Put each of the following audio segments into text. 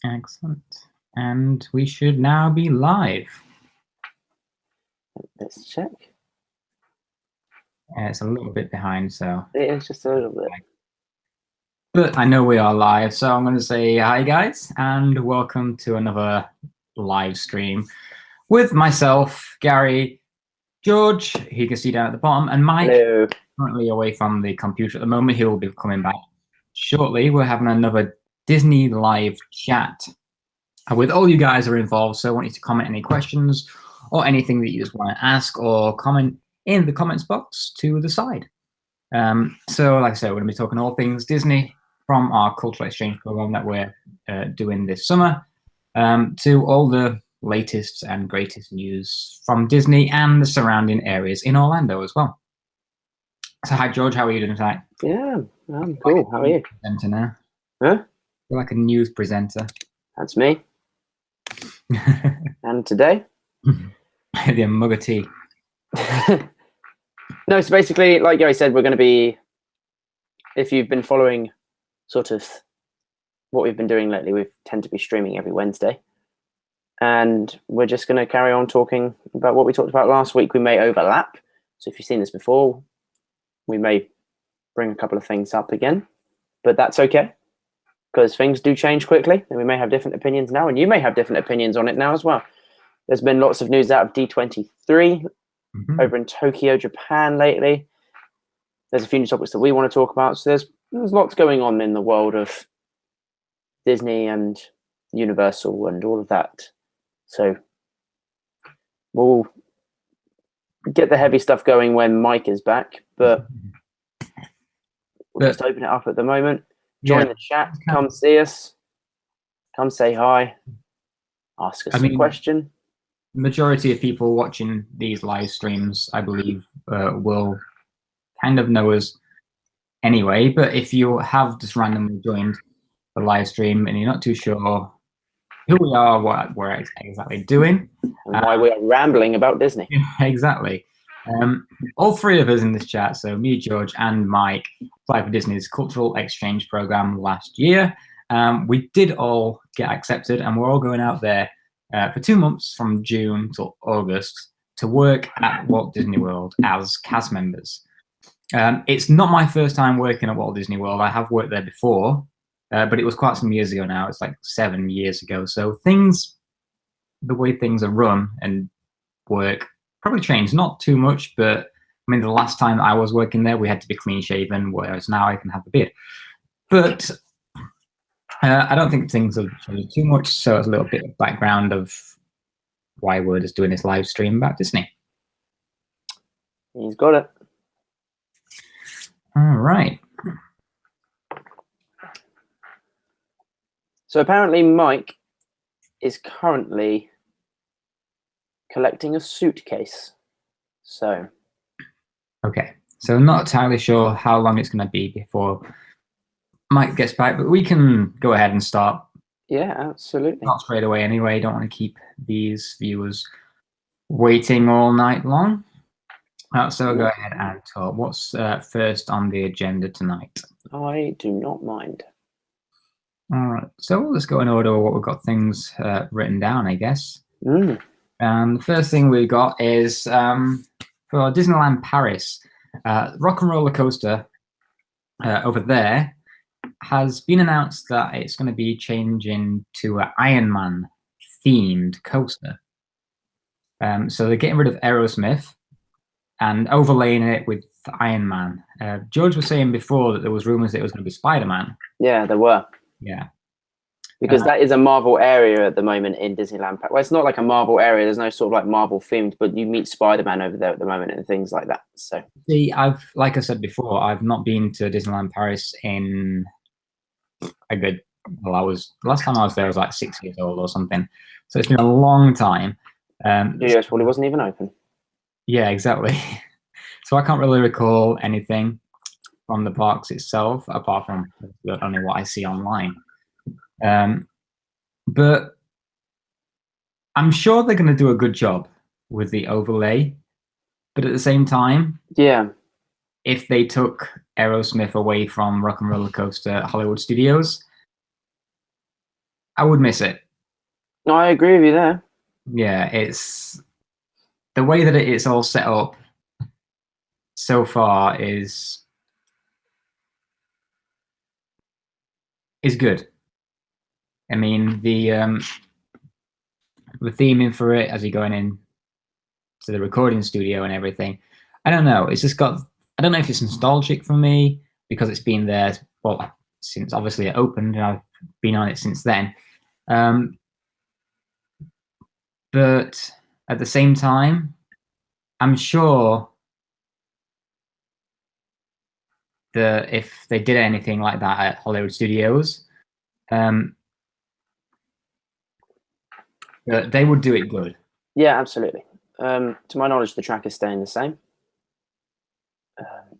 Excellent. And we should now be live. Let's check. It's a little bit behind, so. It is just a little bit. But I know we are live, so I'm going to say hi, guys, and welcome to another live stream with myself, Gary, George, who you can see down at the bottom, and Mike, Hello. currently away from the computer at the moment. He will be coming back shortly. We're having another Disney live chat with all you guys who are involved, so I want you to comment any questions or anything that you just want to ask or comment in the comments box to the side. So like I said, we're going to be talking all things Disney from our cultural exchange program that we're doing this summer to all the latest and greatest news from Disney and the surrounding areas in Orlando as well. So hi, George. How are you doing tonight? Yeah, I'm cool. How are you? Presenter now. Huh? You're like a news presenter. That's me. And today? The mug of tea. No, so basically, like Gary said, we're going to be, if you've been following sort of what we've been doing lately, we tend to be streaming every Wednesday. And we're just going to carry on talking about what we talked about last week. We may overlap. So if you've seen this before, we may bring a couple of things up again. But that's okay, because things do change quickly. And we may have different opinions now. And you may have different opinions on it now as well. There's been lots of news out of D23 over in Tokyo, Japan lately. There's a few new topics that we want to talk about. So there's lots going on in the world of Disney and Universal and all of that. So we'll get the heavy stuff going when Mike is back, but we'll just open it up at the moment. Join the chat, come see us, come say hi, ask us a question. Majority of people watching these live streams, I believe, will kind of know us anyway. But if you have just randomly joined the live stream and you're not too sure who we are, what we're exactly doing, and why we are rambling about Disney. Exactly. All three of us in this chat, so me, George, and Mike, applied for Disney's Cultural Exchange Program last year. We did all get accepted, and we're all going out there for 2 months from June till August to work at Walt Disney World as cast members. It's not my first time working at Walt Disney World. I have worked there before, but it was quite some years ago now. It's like 7 years ago. So the way things are run and work probably changed. Not too much, but I mean, the last time I was working there, we had to be clean shaven, whereas now I can have the beard. But I don't think things have changed too much, so it's a little bit of background of why we're just doing this live stream about Disney. He's got it. All right. So apparently Mike is currently collecting a suitcase. So. Okay. So I'm not entirely sure how long it's going to be before Mike gets back, but we can go ahead and start. Yeah, absolutely. Not straight away anyway. Don't want to keep these viewers waiting all night long. So we'll go ahead and talk. What's first on the agenda tonight? I do not mind. All right. So we'll just go in order of what we've got things written down, I guess. The first thing we got is for Disneyland Paris, Rock and Roller Coaster over there has been announced that it's going to be changing to an Iron Man themed coaster. So they're getting rid of Aerosmith and overlaying it with Iron Man. George was saying before that there was rumors that it was going to be Spider-Man. Yeah, there were. Yeah. Because that is a Marvel area at the moment in Disneyland. Well, it's not like a Marvel area. There's no sort of like Marvel themed, but you meet Spider-Man over there at the moment and things like that. So see, like I said before, I've not been to Disneyland Paris in a good. Well, last time I was there I was like 6 years old or something. So it's been a long time. Studios probably wasn't even open. Yeah, exactly. So I can't really recall anything from the parks itself, apart from only what I see online. But I'm sure they're going to do a good job with the overlay. But at the same time, yeah, if they took Aerosmith away from Rock and Roller Coaster Hollywood Studios, I would miss it. No, I agree with you there. Yeah, it's the way that it's all set up so far is good. I mean, the theming for it as you're going in to the recording studio and everything. I don't know. It's just got. I don't know if it's nostalgic for me because it's been there. Well, since obviously it opened, and I've been on it since then. But at the same time, I'm sure that if they did anything like that at Hollywood Studios, they would do it good. Yeah, absolutely. To my knowledge, the track is staying the same.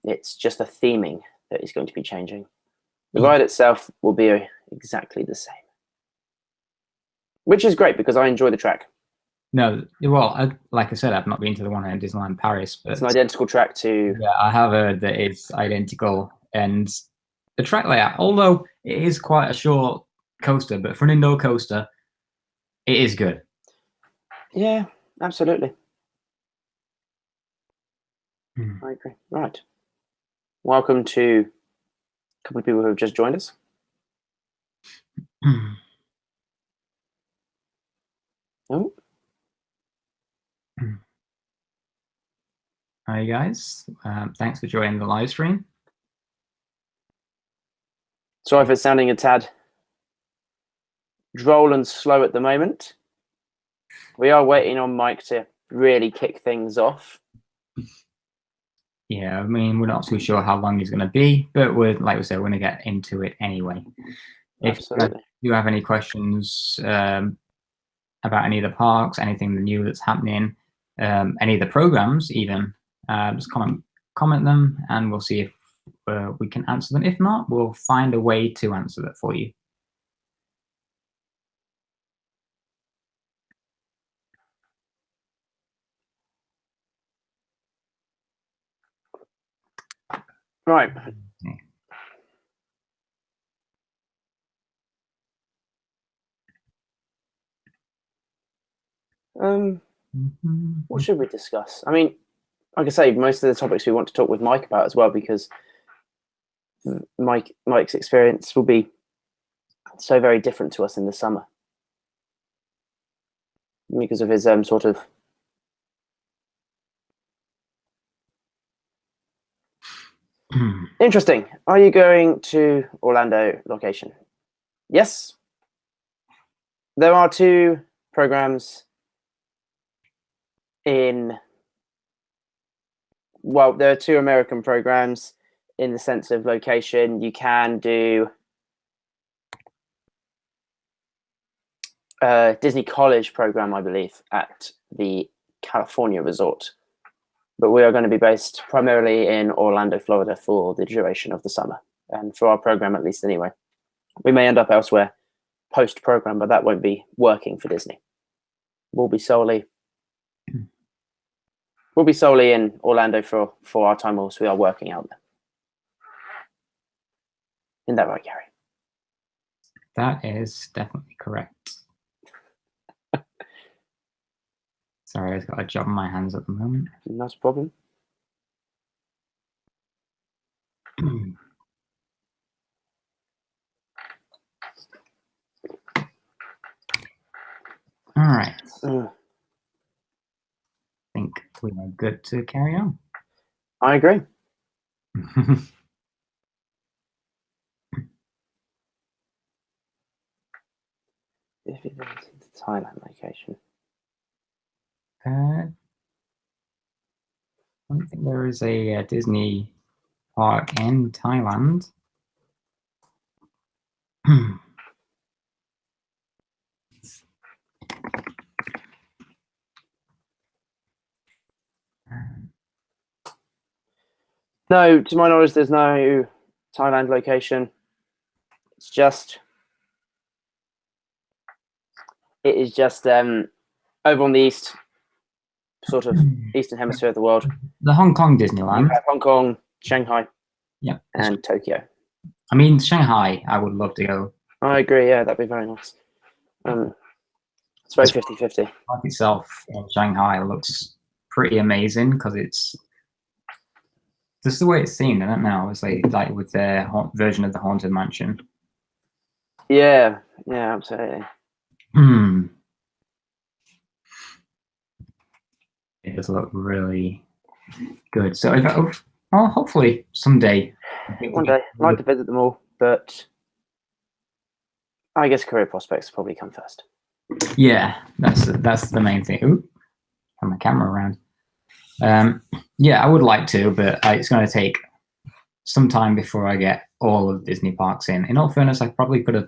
It's just the theming that is going to be changing. The ride itself will be exactly the same, which is great because I enjoy the track. No, well, like I said, I've not been to the one in Disneyland Paris, but it's an identical track to. Yeah, I have heard that it's identical, and the track layout, although it is quite a short coaster, but for an indoor coaster, it is good. Yeah, absolutely. I agree. Right. Welcome to a couple of people who have just joined us. Oh. Hi guys, thanks for joining the live stream. Sorry for sounding a tad droll and slow at the moment. We are waiting on Mike to really kick things off. Yeah, I mean, we're not too sure how long he's going to be, but like we said, we're going to get into it anyway. If you have any questions about any of the parks, anything new that's happening, any of the programs even, just comment them and we'll see if we can answer them. If not, we'll find a way to answer that for you. Right. What should we discuss? I mean, like I say, most of the topics we want to talk with Mike about as well, because Mike's experience will be so very different to us in the summer because of his sort of interesting. Are you going to Orlando location? Yes. There are two programs there are two American programs in the sense of location. You can do Disney College program, I believe, at the California resort. But we are going to be based primarily in Orlando, Florida for the duration of the summer, and for our program at least anyway. We may end up elsewhere post-program, but that won't be working for Disney. We'll be solely in Orlando for our time whilst we are working out there. Isn't that right, Gary? That is definitely correct. Sorry, I've got a job in my hands at the moment. Not a problem. All right. I think we are good to carry on. I agree. If you go to the Thailand location. I don't think there is a Disney park in Thailand. No, to my knowledge, there's no Thailand location. It is just over on the east, sort of eastern hemisphere of the world. The Hong Kong Disneyland. You have Hong Kong, Shanghai, yeah, and Tokyo. I mean, Shanghai, I would love to go. I agree. Yeah, that'd be very nice. It's very 50-50. Park itself in Shanghai looks pretty amazing because it's just the way it's themed. I don't know. It's like with their version of the Haunted Mansion. Yeah, absolutely. It does look really good. So well, hopefully someday. One day, I'd like to visit them all, but I guess career prospects probably come first. Yeah, that's the main thing. Ooh, turn my camera around. Yeah, I would like to, but it's going to take some time before I get all of Disney parks in. In all fairness, I probably could have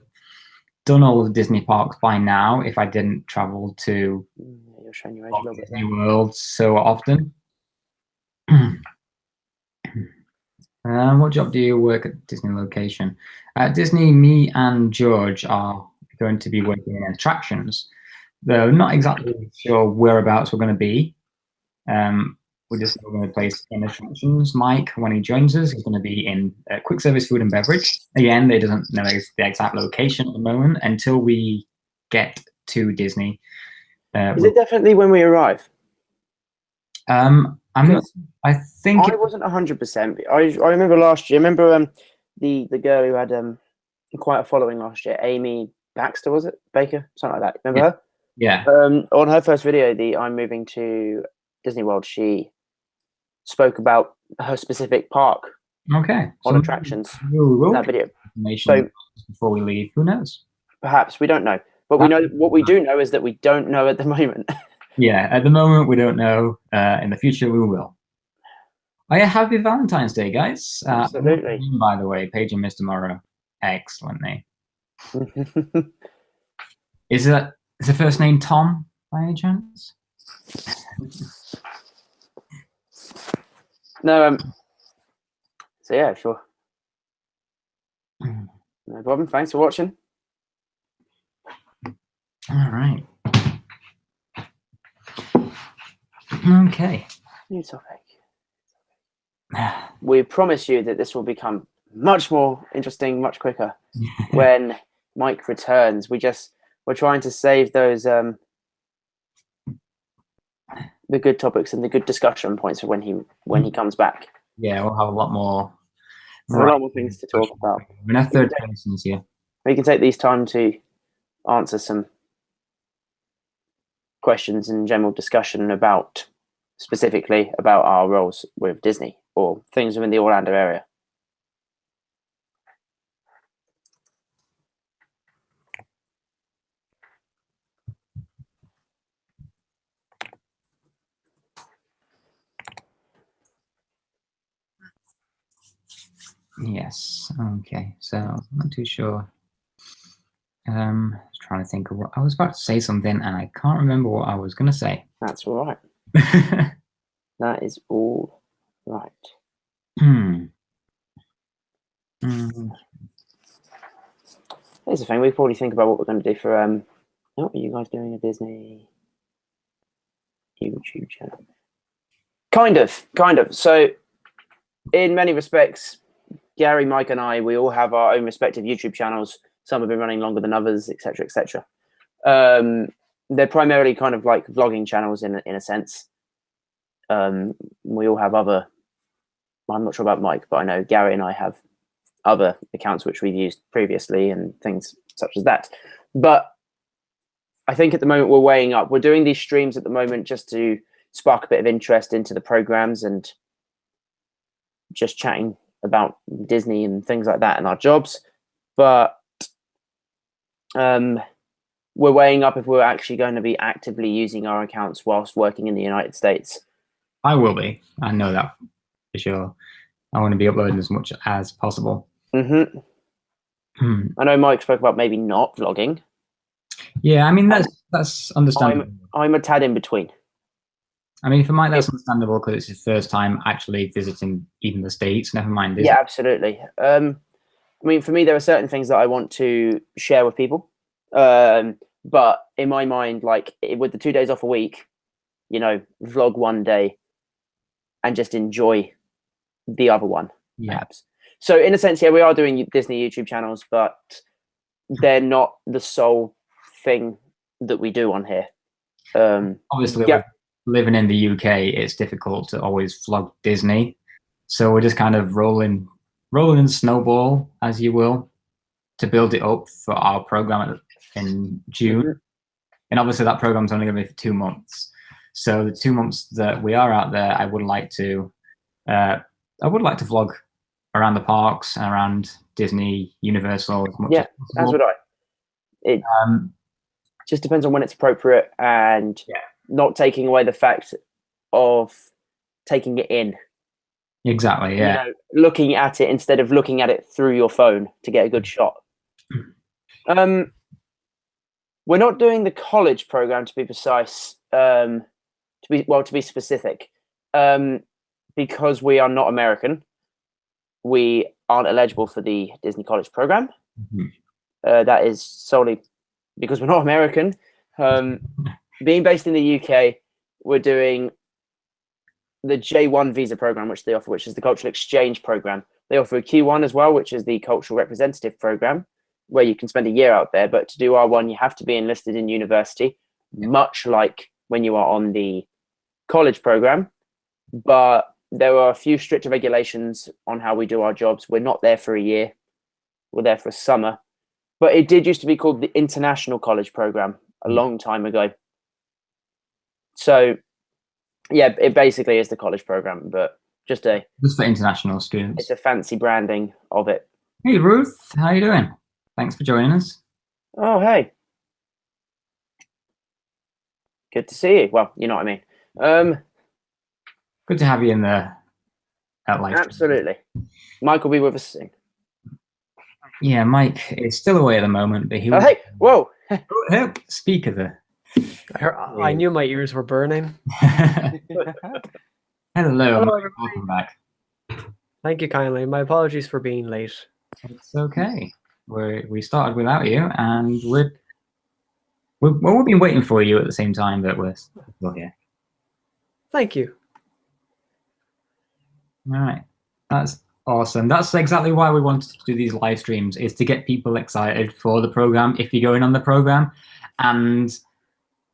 done all of the Disney parks by now if I didn't travel to You're showing your age a little bit Disney World so often. What job do you work at Disney location? At Disney, me and George are going to be working in attractions, though not exactly sure whereabouts we're going to be. We're just going to place in attractions. Mike, when he joins us, is going to be in quick service food and beverage. Again, they doesn't know the exact location at the moment until we get to Disney. Is it definitely when we arrive? I think I wasn't 100%. I remember last year. I remember the girl who had quite a following last year, Amy Baxter, was it? Baker, something like that. Remember her? Yeah. On her first video, the I'm moving to Disney World, she spoke about her specific park. Okay. On attractions. We will in that video. So before we leave, who knows? Perhaps we don't know, but we know what we do know is that we don't know at the moment. Yeah, at the moment we don't know. In the future we will. Oh yeah, happy Valentine's Day, guys! Absolutely. By the way, Paige and Mr. Morrow, excellent name. Is the first name Tom by any chance? No. So yeah, sure. No problem. Thanks for watching. All right. Okay. New topic. We promise you that this will become much more interesting, much quicker when Mike returns. We're trying to save those the good topics and the good discussion points for when he comes back. Yeah, we'll have a lot more. A lot more things to talk about. We're not third persons here. We can take these time to answer some questions and general discussion about specifically about our roles with Disney or things within the Orlando area. Yes. Okay. So I'm not too sure. I was trying to think of what I was about to say something, and I can't remember what I was going to say. That's all right. That is all right. Here's the thing. We probably think about what we're going to do for what are you guys doing a Disney YouTube channel? Kind of. So, in many respects, Gary, Mike, and I, we all have our own respective YouTube channels. Some have been running longer than others, etc., etc. They're primarily kind of like vlogging channels in a sense. We all have other. I'm not sure about Mike, but I know Gary and I have other accounts which we've used previously and things such as that. But I think at the moment we're weighing up. We're doing these streams at the moment just to spark a bit of interest into the programs and just chatting about Disney and things like that and our jobs. But we're weighing up if we're actually going to be actively using our accounts whilst working in the United States. I will be. I know that for sure. I want to be uploading as much as possible. I know Mike spoke about maybe not vlogging. Yeah, I mean that's understandable. I'm a tad in between. I mean, for Mike, that's understandable because it's his first time actually visiting even the States. Never mind Disney. Yeah, absolutely. I mean, for me, there are certain things that I want to share with people. But in my mind, like with the 2 days off a week, vlog one day and just enjoy the other one, perhaps. So in a sense, yeah, we are doing Disney YouTube channels, but they're not the sole thing that we do on here. Obviously, yeah, living in the UK, it's difficult to always vlog Disney, so we're just kind of rolling snowball, as you will, to build it up for our program in June. Mm-hmm. And obviously, that program's only going to be for 2 months. So the 2 months that we are out there, I would like to vlog around the parks, around Disney, Universal, as much as possible. As would I. It just depends on when it's appropriate, and not taking away the fact of taking it in. Exactly, yeah. You know, looking at it instead of looking at it through your phone to get a good shot. We're not doing the college program, to be precise. To be specific, because we are not American, we aren't eligible for the Disney College program. That is solely because we're not American. Being based in the UK, we're doing the J1 visa program, which they offer, which is the cultural exchange program. They offer a Q1 as well, which is the cultural representative program, where you can spend a year out there. But to do R1, you have to be enlisted in university, much like when you are on the college program. But there are a few stricter regulations on how we do our jobs. We're not there for a year. We're there for a summer. But it did used to be called the International College Program a long time ago. So, yeah, it basically is the college program, but just for international students. It's a fancy branding of it. Hey, Ruth, how you doing? Thanks for joining us. Oh, hey. Good to see you. Well, you know what I mean. Good to have you in there. Absolutely. Mike will be with us soon. Yeah, Mike is still away at the moment, but he. Oh, hey! Whoa! Speak of the. I knew my ears were burning. Hello, Mike. Welcome back. Thank you kindly. My apologies for being late. It's okay. We started without you, and we've been waiting for you at the same time, but we're still here. Thank you. All right, that's awesome. That's exactly why we wanted to do these live streams, is to get people excited for the program if you're going on the program, and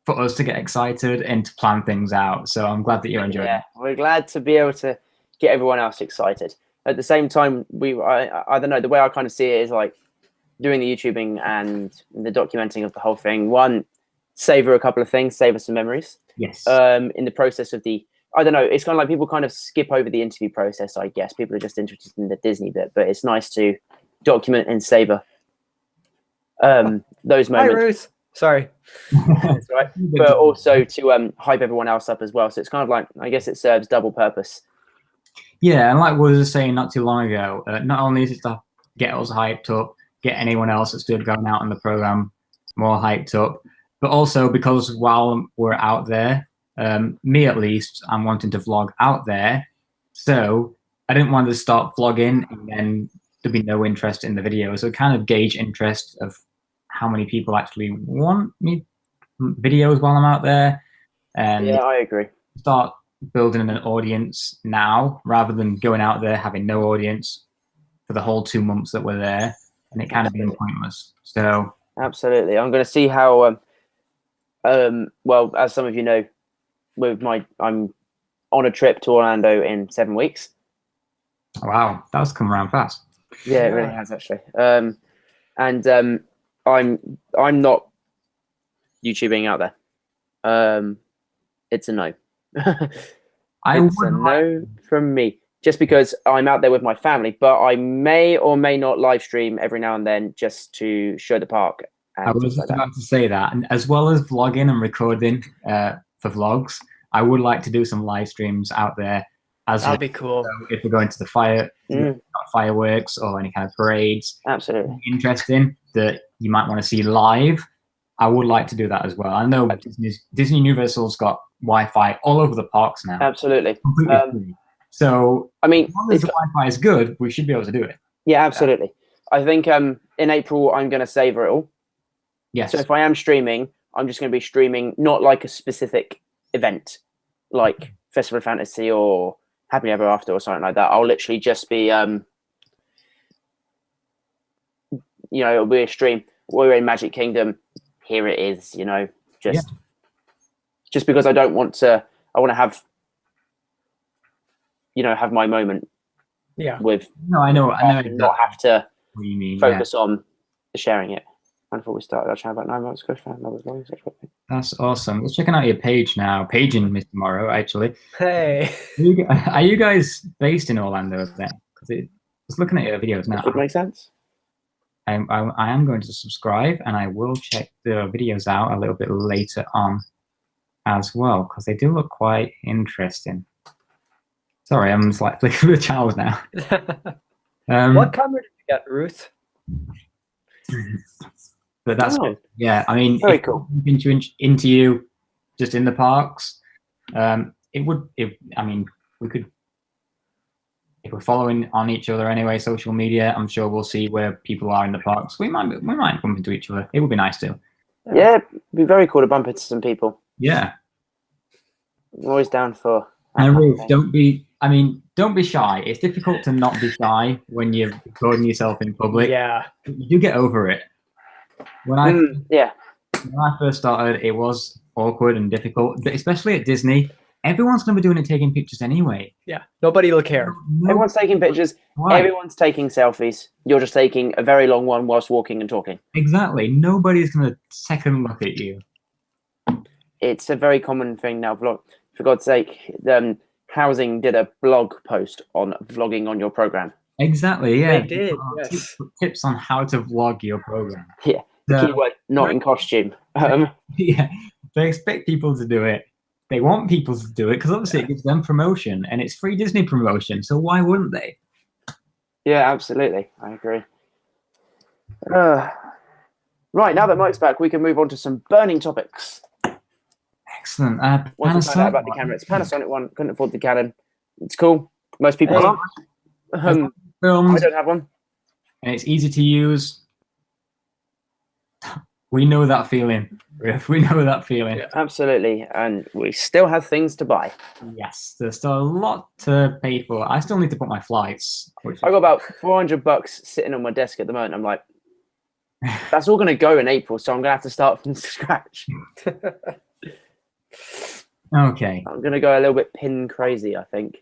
for us to get excited and to plan things out. So I'm glad that you're enjoying it. We're glad to be able to get everyone else excited. At the same time, I don't know, the way I kind of see it is like doing the YouTubing and the documenting of the whole thing. One, savor a couple of things, savor some memories. Yes. In the process of I don't know, it's kind of like people kind of skip over the interview process, I guess. People are just interested in the Disney bit, but it's nice to document and savor those moments. Hi, Ruth. Sorry. That's right. But also to hype everyone else up as well. So it's kind of like, I guess it serves double purpose. Yeah, and like we were saying not too long ago, not only is it to get us hyped up, get anyone else that's still going out on the program more hyped up, but also because while we're out there, me at least, I'm wanting to vlog out there. So I didn't want to start vlogging and then there'd be no interest in the video. So kind of gauge interest of how many people actually want me videos while I'm out there. And yeah, I agree. Start building an audience now rather than going out there having no audience for the whole 2 months that we're there, and it kind of being pointless. So absolutely, I'm going to see how. Well, as some of you know, I'm on a trip to Orlando in 7 weeks. Wow, that's come around fast. Yeah, it really has actually. And I'm not YouTubing out there. It's a no. It's a no from me. Just because I'm out there with my family, but I may or may not live stream every now and then just to show the park. I was just about to say that, and as well as vlogging and recording for vlogs, I would like to do some live streams out there. That'd be cool. If we're going to the fireworks or any kind of parades, absolutely interesting that you might want to see live, I would like to do that as well. I know Disney Universal's got Wi-Fi all over the parks now. Absolutely. Completely free. So, I mean, as long as the Wi-Fi is good, we should be able to do it. Yeah, absolutely. I think in April, I'm going to savor it all. Yes. So if I am streaming, I'm just going to be streaming not like a specific event, like Festival of Fantasy or Happily Ever After or something like that. I'll literally just be, it'll be a stream. We're in Magic Kingdom. here it is, just because I don't want to. I want to have, have my moment Yeah. with. No, I know And not have to what you mean. focus on sharing it. I thought we started our channel about 9 months ago. That's awesome. Let's checking out your page now. Paging Mr. Morrow, actually. Hey. Are you guys based in Orlando then? Because just looking at your videos now, Would make sense. I am going to subscribe, and I will check the videos out a little bit later on as well, because they do look quite interesting. Sorry, I'm just like flicking the child now. What camera did you get, Ruth? But that's yeah. I mean, Very if cool. into you, just in the parks, it would. I mean, we could. If we're following on each other anyway, social media, I'm sure we'll see where people are in the parks. We might bump into each other. It would be nice to. Yeah, it'd be very cool to bump into some people. Yeah. I'm always down for. And Ruth, don't be shy. It's difficult to not be shy when you're recording yourself in public. Yeah. You get over it. When I first started, it was awkward and difficult, but especially at Disney, everyone's going to be doing it, taking pictures anyway. Yeah, nobody will care. Everyone's taking pictures. Right. Everyone's taking selfies. You're just taking a very long one whilst walking and talking. Exactly. Nobody's going to second look at you. It's a very common thing now. For God's sake, Housing did a blog post on vlogging on your program. Exactly. Yeah. They did. Yes. Tips on how to vlog your program. Yeah. The keyword, not in costume. Yeah. They expect people to do it. They want people to do it because obviously it gives them promotion, and it's free Disney promotion. So why wouldn't they? Yeah, absolutely. I agree. Right, now that Mike's back, we can move on to some burning topics. Excellent. Once we find out about the camera, it's Panasonic one. Couldn't afford the Canon. It's cool. Most people can't. I don't have one. And it's easy to use. We know that feeling. We know that feeling. Yeah, absolutely. And we still have things to buy. Yes, there's still a lot to pay for. I still need to book my flights. I got about $400 sitting on my desk at the moment. I'm like, that's all going to go in April, so I'm going to have to start from scratch. Okay. I'm going to go a little bit pin crazy, I think.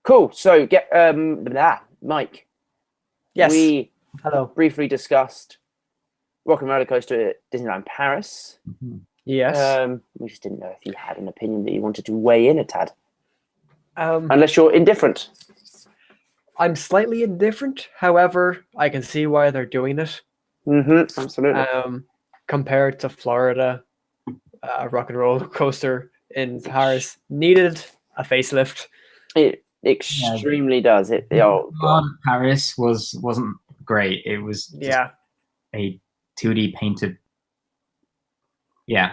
Cool. So get Mike. Yes. We Hello. Briefly discussed Rock and Roller Coaster at Disneyland Paris. Mm-hmm. Yes. We just didn't know if you had an opinion that you wanted to weigh in a tad. Unless you're indifferent. I'm slightly indifferent. However, I can see why they're doing it. Mm-hmm. Absolutely. Compared to Florida, Rock and Roller Coaster in Paris needed a facelift. It extremely does. Paris wasn't great. It was just a 2D painted. Yeah.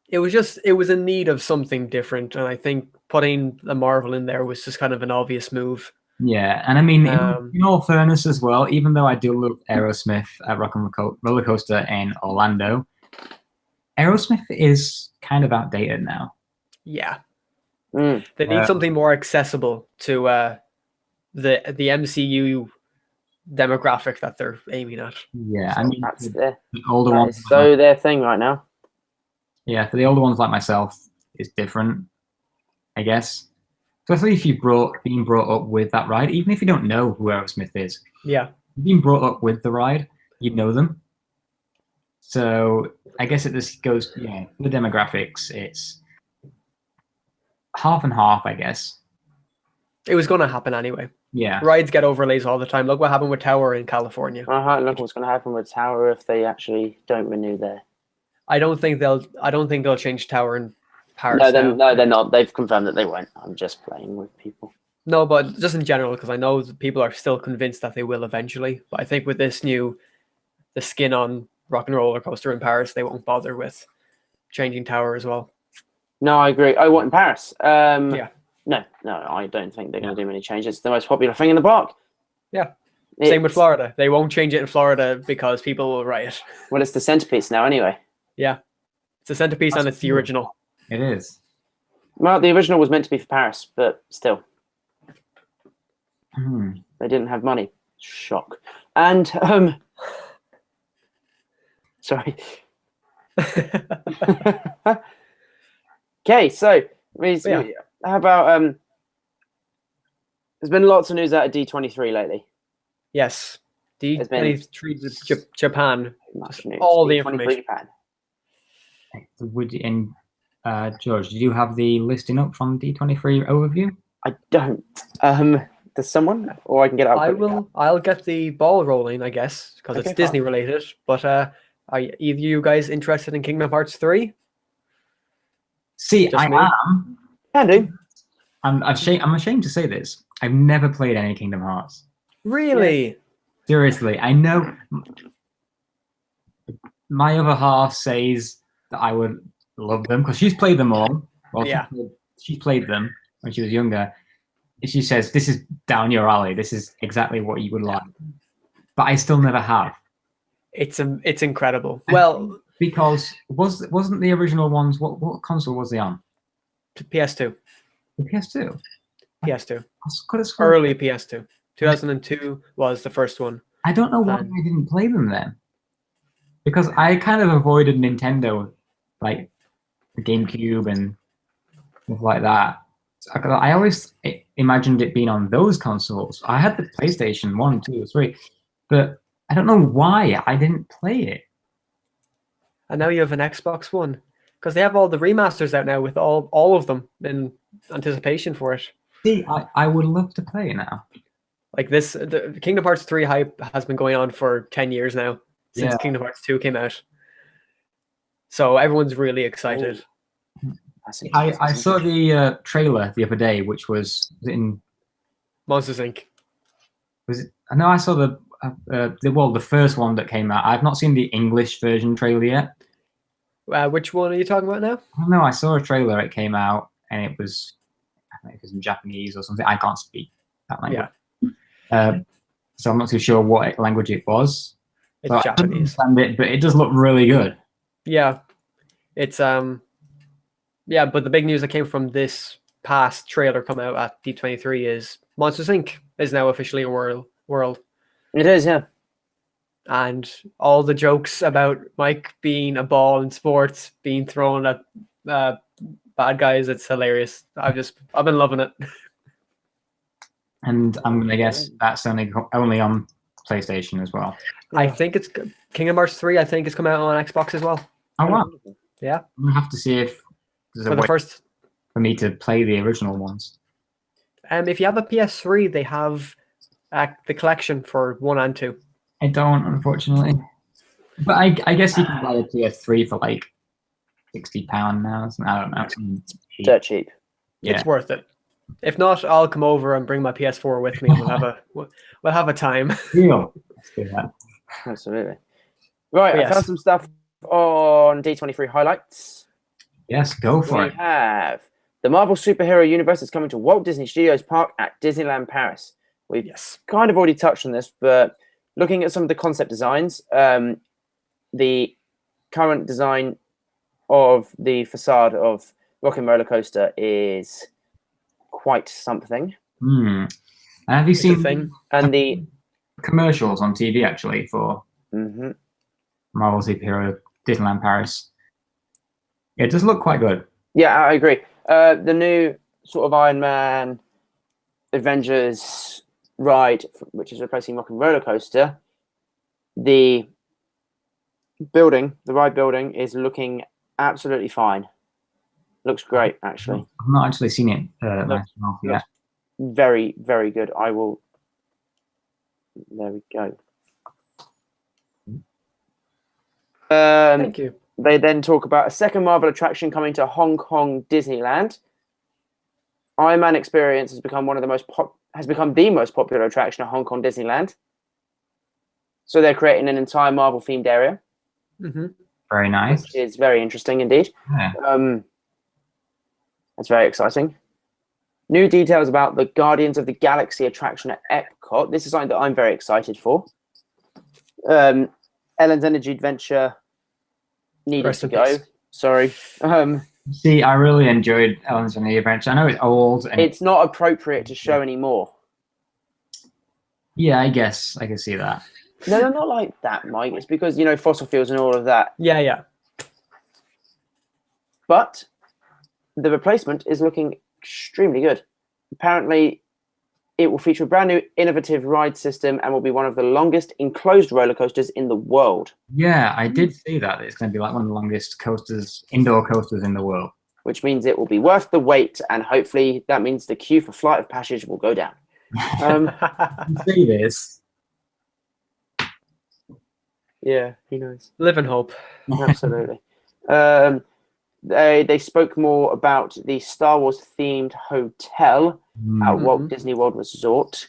It was in need of something different, and I think putting the Marvel in there was just kind of an obvious move. Yeah, and I mean, in all fairness as well, even though I do love Aerosmith at Rock and Roller Coaster in Orlando, Aerosmith is kind of outdated now. Yeah. They need something more accessible to the MCU demographic that they're aiming at. Yeah, I mean, that's the older ones. So their thing right now. Yeah, for the older ones like myself, it's different, I guess. Especially if you've been brought up with that ride, even if you don't know who Aerosmith is. Yeah. You've been brought up with the ride, you know them. So I guess it just goes, for the demographics, it's half and half, I guess. It was going to happen anyway. Yeah. Rides get overlays all the time. Look what happened with Tower in California. Look what's going to happen with Tower if they actually don't renew there. I don't think they'll change Tower in Paris. No, they're not. They've confirmed that they won't. I'm just playing with people. No, but just in general, because I know people are still convinced that they will eventually. But I think with the skin on Rock and Roller Coaster in Paris, they won't bother with changing Tower as well. No, I agree. Oh, what, in Paris? Yeah. No, I don't think they're going to do many changes. It's the most popular thing in the park. Yeah. Same with Florida. They won't change it in Florida because people will riot. Well, it's the centerpiece now anyway. Yeah. It's a centerpiece and it's the original. It is. Well, the original was meant to be for Paris, but still. They didn't have money. Shock. And Sorry. Okay, so Yeah. how about there's been lots of news out of D23 lately. Yes. There's been D23 Japan. much Just news. all the D23 information. Japan. George, do you have the listing up from D23 overview? I don't. Does someone, or I can get it up. I quickly. will. I'll get the ball rolling, I guess, because Okay, it's Disney fine. related. But are either you guys interested in Kingdom Hearts 3? See, Just I me? am. Can do. I'm ashamed to say this. I've never played any Kingdom Hearts. Really? Seriously, I know my other half says that I would love them because she's played them all. Well, Yeah. she played them when she was younger. And she says, this is down your alley. This is exactly what you would like. But I still never have. It's incredible. Well, because wasn't the original ones, what console was they on? PS2. The PS2? PS2. Could have sworn. Early PS2. 2002 was the first one. I don't know why I didn't play them then. Because I kind of avoided Nintendo, like the GameCube and stuff like that. I always imagined it being on those consoles. I had the PlayStation 1, 2, 3, but I don't know why I didn't play it. And now you have an Xbox One. Because they have all the remasters out now with all of them in anticipation for it. See, I would love to play it now. Like this, the Kingdom Hearts 3 hype has been going on for 10 years now, since Kingdom Hearts 2 came out. So everyone's really excited. I saw the trailer the other day, which was in Monsters Inc. Was it? No, I saw the first one that came out. I've not seen the English version trailer yet. Which one are you talking about now? I don't know. I saw a trailer. It came out, and it was, I don't know if it was in Japanese or something. I can't speak that language. Yeah. So I'm not too sure what language it was. It's so Japanese. I understand it, but it does look really good. Yeah, it's yeah. But the big news that came from this past trailer come out at D23 is Monsters Inc. is now officially a world. It is, yeah. And all the jokes about Mike being a ball in sports, being thrown at bad guys, it's hilarious. I've been loving it. And I'm gonna guess that's only on PlayStation as well. I think it's Kingdom Hearts 3. I think it's coming out on Xbox as well. Oh wow! Yeah. I'm gonna have to see if there's For a the way first, for me to play the original ones. if you have a PS3, they have the collection for 1 and 2. I don't, unfortunately. But I guess you can buy a PS3 for like £60 now. So I don't know. Dirt cheap. Yeah. It's worth it. If not, I'll come over and bring my PS4 with me, and we'll have a time. Deal. Let's do that. Absolutely. Right, Yes. I found some stuff on D23 highlights. Yes, go for We it. have the Marvel superhero universe is coming to Walt Disney Studios Park at Disneyland Paris. We've kind of already touched on this, but looking at some of the concept designs, the current design of the facade of Rock 'n' Roller Coaster is quite something. Have you seen thing? And the commercials on TV actually for Marvel Superhero Disneyland Paris? It does look quite good. Yeah, I agree. The new sort of Iron Man Avengers ride, which is replacing Rock 'n' Roller Coaster, the ride building is looking absolutely fine. Looks great, actually. I've not actually seen it myself yet. Very, very good. I will. There we go. Thank you. They then talk about a second Marvel attraction coming to Hong Kong Disneyland. Iron Man Experience has become the most popular attraction at Hong Kong Disneyland. So they're creating an entire Marvel themed area. Very nice. Which is very interesting indeed. Yeah. That's very exciting. New details about the Guardians of the Galaxy attraction at Epcot. This is something that I'm very excited for. Ellen's Energy Adventure needed to go. Sorry. See, I really enjoyed Ellen's Energy Adventure. I know it's old. And it's not appropriate to show anymore. Yeah, I guess I can see that. No, they're not like that, Mike. It's because, fossil fuels and all of that. Yeah. But the replacement is looking extremely good. Apparently, it will feature a brand new innovative ride system and will be one of the longest enclosed roller coasters in the world. Yeah, I did see that. It's going to be like one of the longest indoor coasters in the world. Which means it will be worth the wait, and hopefully that means the queue for Flight of Passage will go down. You see this? Yeah, who knows? Live in hope. Absolutely. They spoke more about the Star Wars themed hotel at Walt Disney World Resort.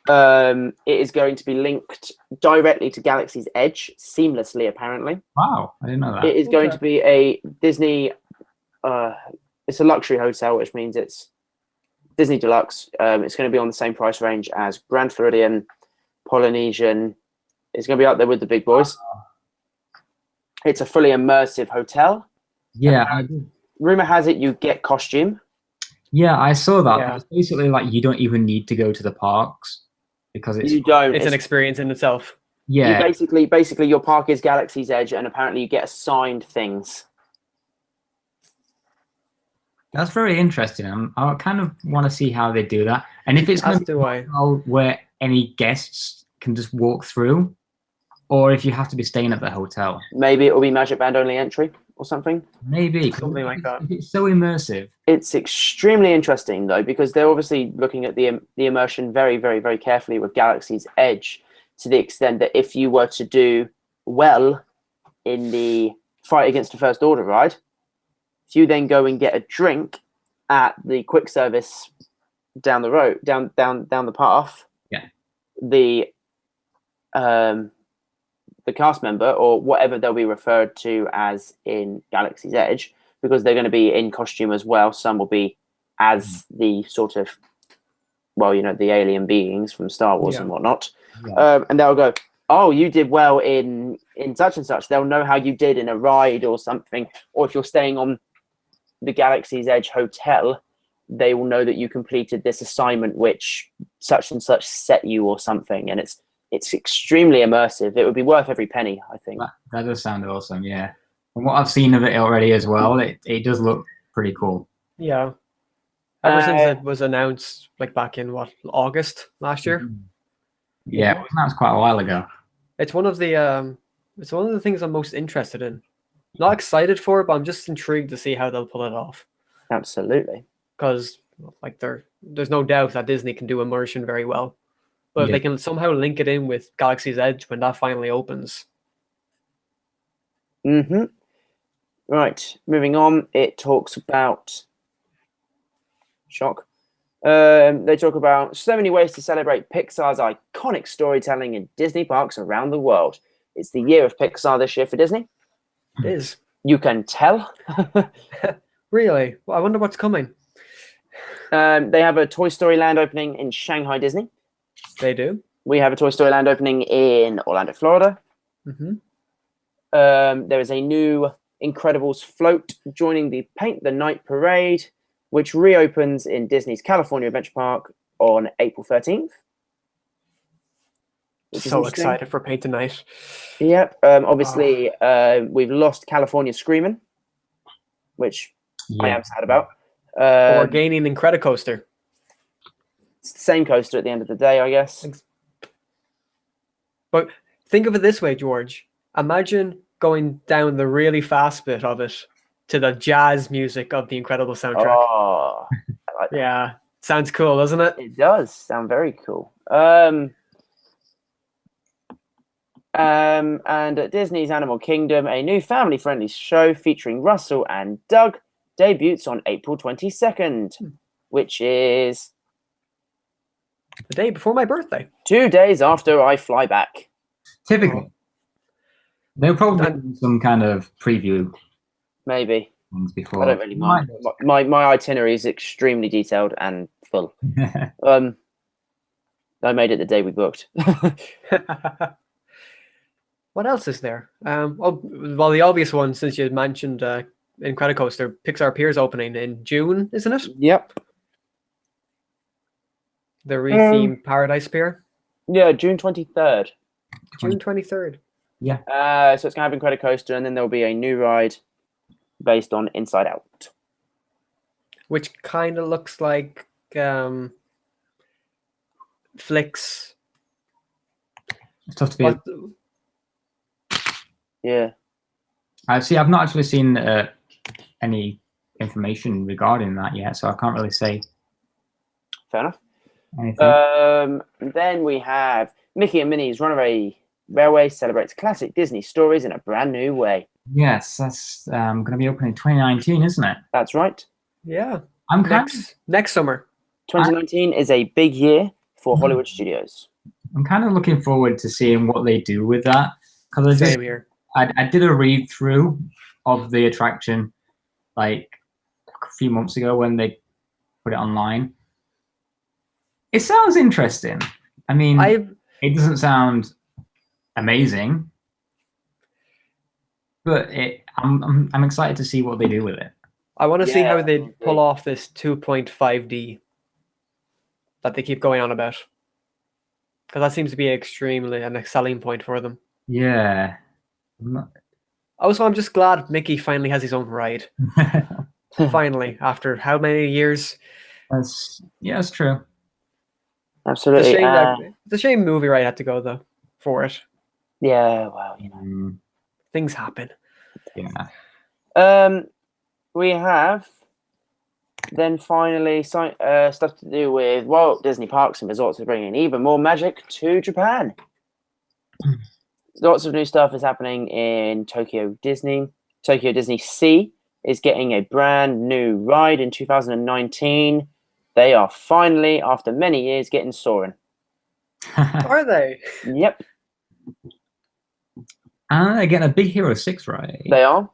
It is going to be linked directly to Galaxy's Edge seamlessly, apparently. Wow, I didn't know that. It is going to be a Disney. It's a luxury hotel, which means it's Disney Deluxe. It's going to be on the same price range as Grand Floridian, Polynesian. It's going to be up there with the big boys. It's a fully immersive hotel. Yeah. Rumor has it you get costume. Yeah, I saw that. Yeah. It's basically like you don't even need to go to the parks because You don't. It's an experience in itself. Yeah. You basically your park is Galaxy's Edge, and apparently you get assigned things. That's very interesting. I kind of want to see how they do that. And if it's going to be where any guests can just walk through, or if you have to be staying at the hotel. Maybe it will be Magic Band only entry or something. Maybe. Something like that. It's so immersive. It's extremely interesting, though, because they're obviously looking at the immersion very, very, very carefully with Galaxy's Edge, to the extent that if you were to do well in the Fight Against the First Order ride, if you then go and get a drink at the quick service down the road, down the path, the cast member, or whatever they'll be referred to as in Galaxy's Edge, because they're going to be in costume as well. Some will be as the sort of, the alien beings from Star Wars and whatnot. Yeah. And they'll go, oh, you did well in such and such. They'll know how you did in a ride or something. Or if you're staying on the Galaxy's Edge hotel, they will know that you completed this assignment which such and such set you or something. And it's extremely immersive. It would be worth every penny, I think. That does sound awesome, yeah. From what I've seen of it already as well, it does look pretty cool. Yeah. Ever since it was announced, like back in August last year. Yeah, it was announced quite a while ago. It's one of the things I'm most interested in. Not excited for it, but I'm just intrigued to see how they'll pull it off. Absolutely. Because there's no doubt that Disney can do immersion very well. But if they can somehow link it in with Galaxy's Edge when that finally opens. Right, moving on. It talks about shock. They talk about so many ways to celebrate Pixar's iconic storytelling in Disney parks around the world. It's the year of Pixar this year for Disney. It is. You can tell. Really? Well, I wonder what's coming. They have a Toy Story Land opening in Shanghai Disney. They do. We have a Toy Story Land opening in Orlando, Florida. There is a new Incredibles float joining the Paint the Night Parade, which reopens in Disney's California Adventure Park on April 13th. So excited for Paint the Night. Yep. Obviously, we've lost California Screamin', which I am sad about. We're gaining Incredicoaster. It's the same coaster at the end of the day, I guess. But think of it this way, George. Imagine going down the really fast bit of it to the jazz music of the Incredible soundtrack. Oh, I like that. Yeah, sounds cool, doesn't it? It does sound very cool. And at Disney's Animal Kingdom, a new family-friendly show featuring Russell and Doug debuts on April 22nd, which is the day before my birthday. 2 days after I fly back. Typical. They'll probably do some kind of preview. Maybe. Before. I don't really mind. My itinerary is extremely detailed and full. I made it the day we booked. What else is there? Well, the obvious one, since you mentioned Incredicoaster, Pixar Pier's opening in June, isn't it? Yep. The rethemed Paradise Pier. Yeah, June 23rd. June 23rd. So it's going to have Incredicoaster, Coaster, and then there'll be a new ride based on Inside Out. Which kind of looks like Flicks. It's tough to be. Yeah. I've not actually seen any information regarding that yet, so I can't really say. Fair enough. Anything. Then we have Mickey and Minnie's Runaway Railway celebrates classic Disney stories in a brand new way. Yes, that's going to be opening in 2019, isn't it? That's right. Yeah. I'm next summer. 2019 is a big year for Hollywood studios. I'm kind of looking forward to seeing what they do with that, because Same here. I did a read through of the attraction like a few months ago when they put it online. It sounds interesting. I mean, it doesn't sound amazing, but I'm excited to see what they do with it. I want to see how they pull off this 2.5D that they keep going on about, because that seems to be extremely an selling point for them. Yeah. Also, I'm just glad Mickey finally has his own ride. Finally, after how many years? That's true. Absolutely. It's a shame movie ride had to go though for it. Yeah, well, you know, things happen. Yeah. We have then finally stuff to do with Walt Disney Parks and Resorts are bringing even more magic to Japan. Lots of new stuff is happening in Tokyo Disney. Tokyo Disney Sea is getting a brand new ride in 2019. They are finally, after many years, getting soaring. Are they? Yep. And they're getting a Big Hero 6 ride. They are.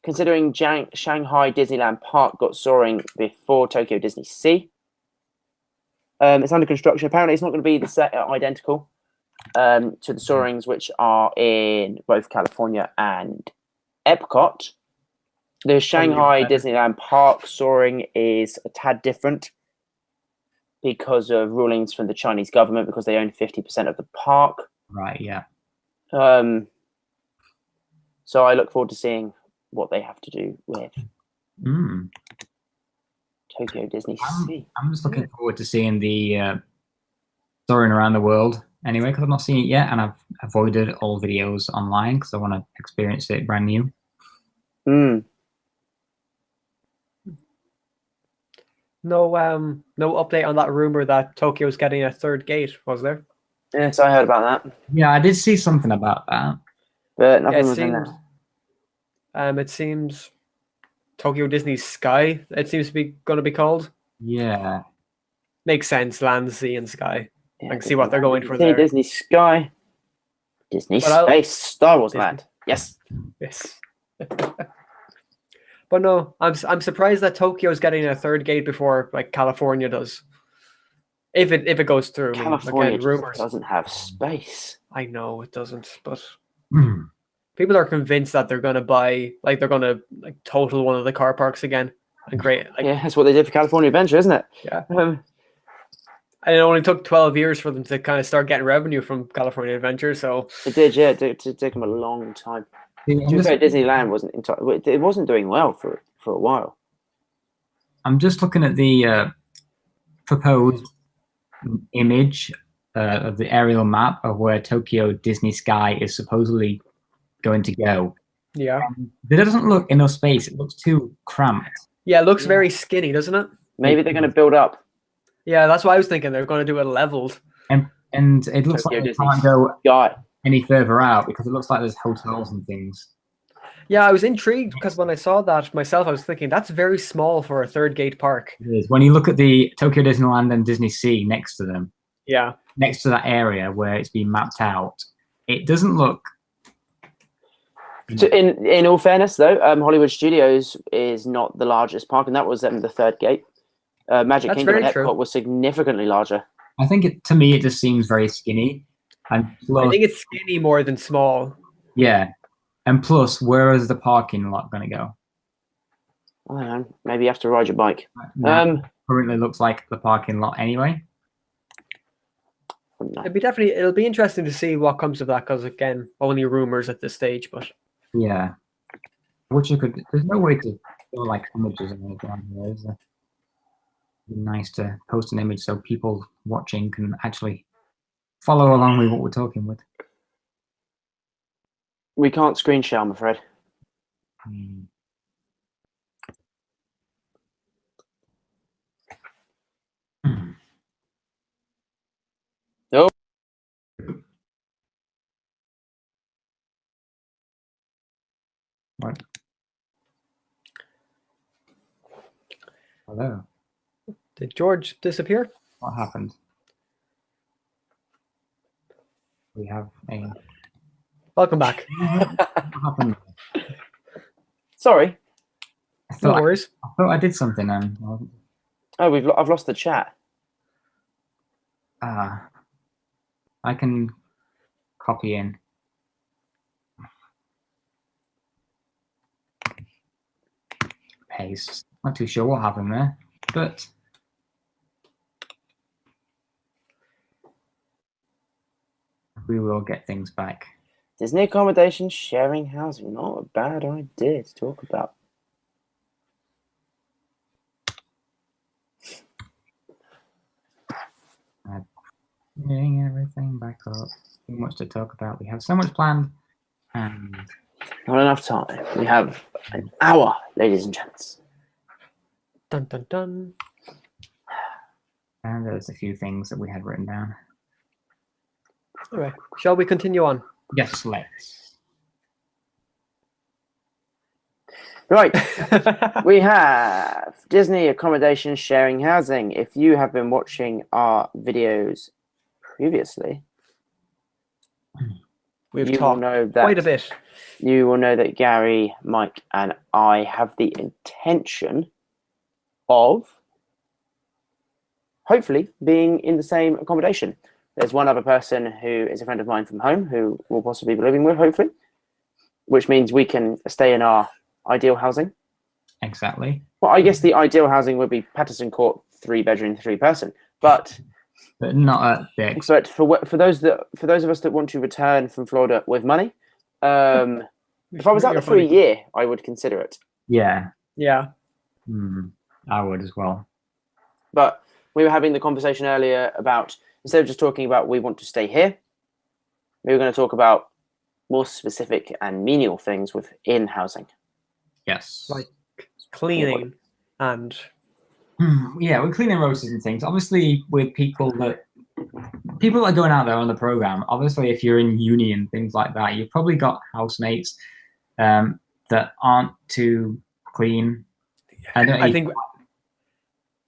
Considering Shanghai Disneyland Park got soaring before Tokyo Disney Sea. It's under construction. Apparently, it's not going to be the set identical to the soarings which are in both California and Epcot. The Shanghai Disneyland Park soaring is a tad different because of rulings from the Chinese government, because they own 50% of the park. Right, yeah. So I look forward to seeing what they have to do with Tokyo Disney Sea. I'm just looking forward to seeing the soaring around the world anyway, because I've not seen it yet, and I've avoided all videos online because I want to experience it brand new. No update on that rumor that Tokyo's getting a third gate, was there? Yes, I heard about that. Yeah, I did see something about that. But nothing was in there. It seems Tokyo Disney Sky, it seems to be going to be called. Yeah. Makes sense, land, sea, and sky. Yeah, I can see what they're going for there. Disney Sky, Disney Space, Star Wars Land. Yes. Yes. But no, I'm surprised that Tokyo's getting a third gate before like California does. If it goes through. California rumors doesn't have space. I know it doesn't, but people are convinced that they're gonna total one of the car parks again and create yeah, that's what they did for California Adventure, isn't it? Yeah. And it only took 12 years for them to kind of start getting revenue from California Adventure. So it did, yeah. It took them a long time. Disneyland wasn't doing well for a while. I'm just looking at the proposed image of the aerial map of where Tokyo Disney Sky is supposedly going to go. Yeah. There doesn't look enough space. It looks too cramped. Yeah, it looks very skinny, doesn't it? Maybe they're going to build up. Yeah, that's what I was thinking. They're going to do it leveled. And it looks like they can't go any further out because it looks like there's hotels and things. Yeah, I was intrigued because when I saw that myself, I was thinking that's very small for a third gate park. It is. When you look at the Tokyo Disneyland and Disney Sea next to them, yeah, next to that area where it's been mapped out, it doesn't look. In all fairness, though, Hollywood Studios is not the largest park, and that was the third gate. Magic Kingdom and Epcot was significantly larger. I think to me it just seems very skinny, and plus, I think it's skinny more than small. Yeah. And plus, where is the parking lot going to go? I don't know. Maybe you have to ride your bike. Currently looks like the parking lot anyway. wouldn't I? It'll be interesting to see what comes of that, because again, only rumors at this stage. But Yeah. Which you could. There's no way to show like images or anything on here, is there? It'd be nice to post an image so people watching can actually follow along with what we're talking with. We can't screen share, I'm afraid. Hmm. Hmm. Oh. What? Hello. did George disappear? What happened? We have a. Welcome back. What happened? Sorry. I No thought worries. I thought I did something and Oh, I've lost the chat. I can copy in. Paste. Not too sure what happened there, but we will get things back. Disney accommodation, sharing housing. Not a bad idea to talk about. Getting everything back up. Too much to talk about. We have so much planned, and Not enough time. We have an hour, ladies and gents. Dun dun dun. there's a few things that we had written down. All right. Shall we continue on? Yes, let's. Right. We have Disney accommodation, sharing housing. If you have been watching our videos previously, We've you will talked know that quite a bit. You will know that Gary, Mike, and I have the intention of hopefully being in the same accommodation. There's one other person who is a friend of mine from home who will possibly be living with, hopefully, which means we can stay in our ideal housing. Exactly. Well, I guess the ideal housing would be Patterson Court, 3-bedroom, 3-person. But not at the but for those of us that want to return from Florida with money, if I was out there for a year, I would consider it. Yeah. Yeah. I would as well. But we were having the conversation earlier about, instead of just talking about we want to stay here, we were going to talk about more specific and menial things within housing. Yes. Like cleaning and yeah, we're cleaning rosters and things. Obviously, with people that are going out there on the program, obviously, if you're in uni and things like that, you've probably got housemates that aren't too clean. I think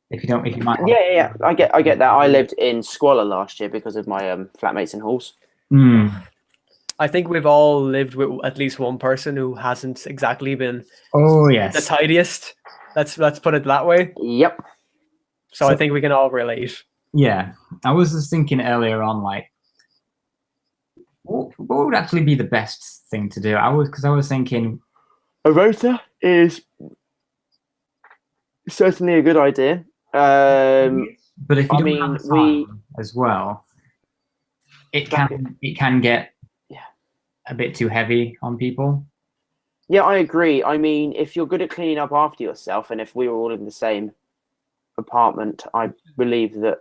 if you might. Yeah. I get that. I lived in squalor last year because of my flatmates in halls. I think we've all lived with at least one person who hasn't exactly been the tidiest. Let's put it that way. Yep. So I think we can all relate. Yeah, I was just thinking earlier on, like, what would actually be the best thing to do? I was thinking a rota is certainly a good idea. But if you don't have time as well, it can get a bit too heavy on people. Yeah, I agree. I mean, if you're good at cleaning up after yourself, and if we were all in the same apartment, I believe that,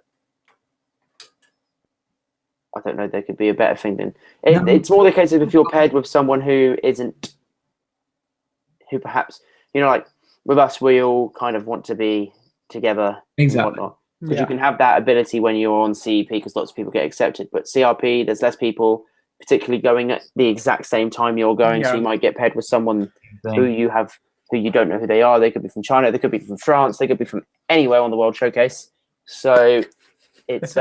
I don't know, there could be a better thing than it's more the case of if you're paired with someone who perhaps, like with us, we all kind of want to be together. Exactly. And whatnot. Because you can have that ability when you're on CEP, because lots of people get accepted. But CRP, there's less people, particularly going at the exact same time you're going. So you might get paired with someone who you don't know who they are. They could be from China, they could be from France, they could be from anywhere on the World Showcase. So it's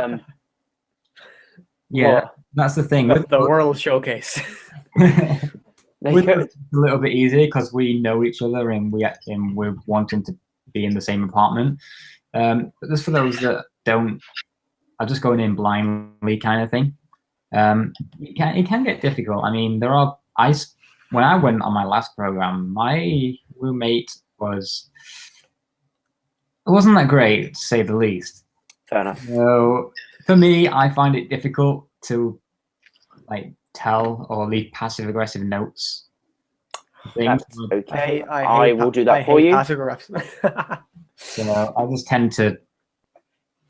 that's the thing. With the World Showcase. It's a little bit easier because we know each other and we're wanting to be in the same apartment. But just for those that don't, are just going in blindly kind of thing. It can get difficult. I mean, when I went on my last program, my roommate wasn't that great, to say the least. Fair enough. So for me, I find it difficult to like tell or leave passive aggressive notes. Things. That's okay. I hate will do that for hate you. passive aggression. So I just tend to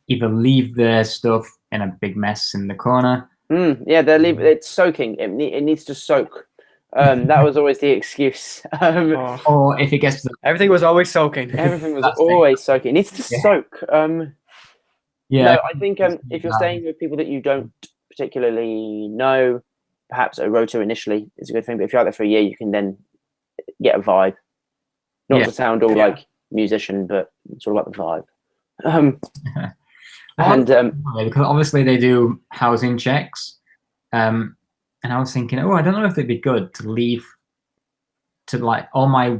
either leave their stuff in a big mess in the corner. Yeah, it's soaking. It needs to soak. That was always the excuse. Oh, Or if it gets to the everything was always soaking. everything was That's it. always soaking. It needs to Yeah. soak. yeah, No, I think if you're staying with people that you don't particularly know, perhaps a rota initially is a good thing. But if you're out there for a year, you can then get a vibe. Not Yeah. to sound all Yeah. like musician, but it's all about the vibe. And because obviously they do housing checks, and I was thinking, oh, I don't know if it'd be good to leave to like all my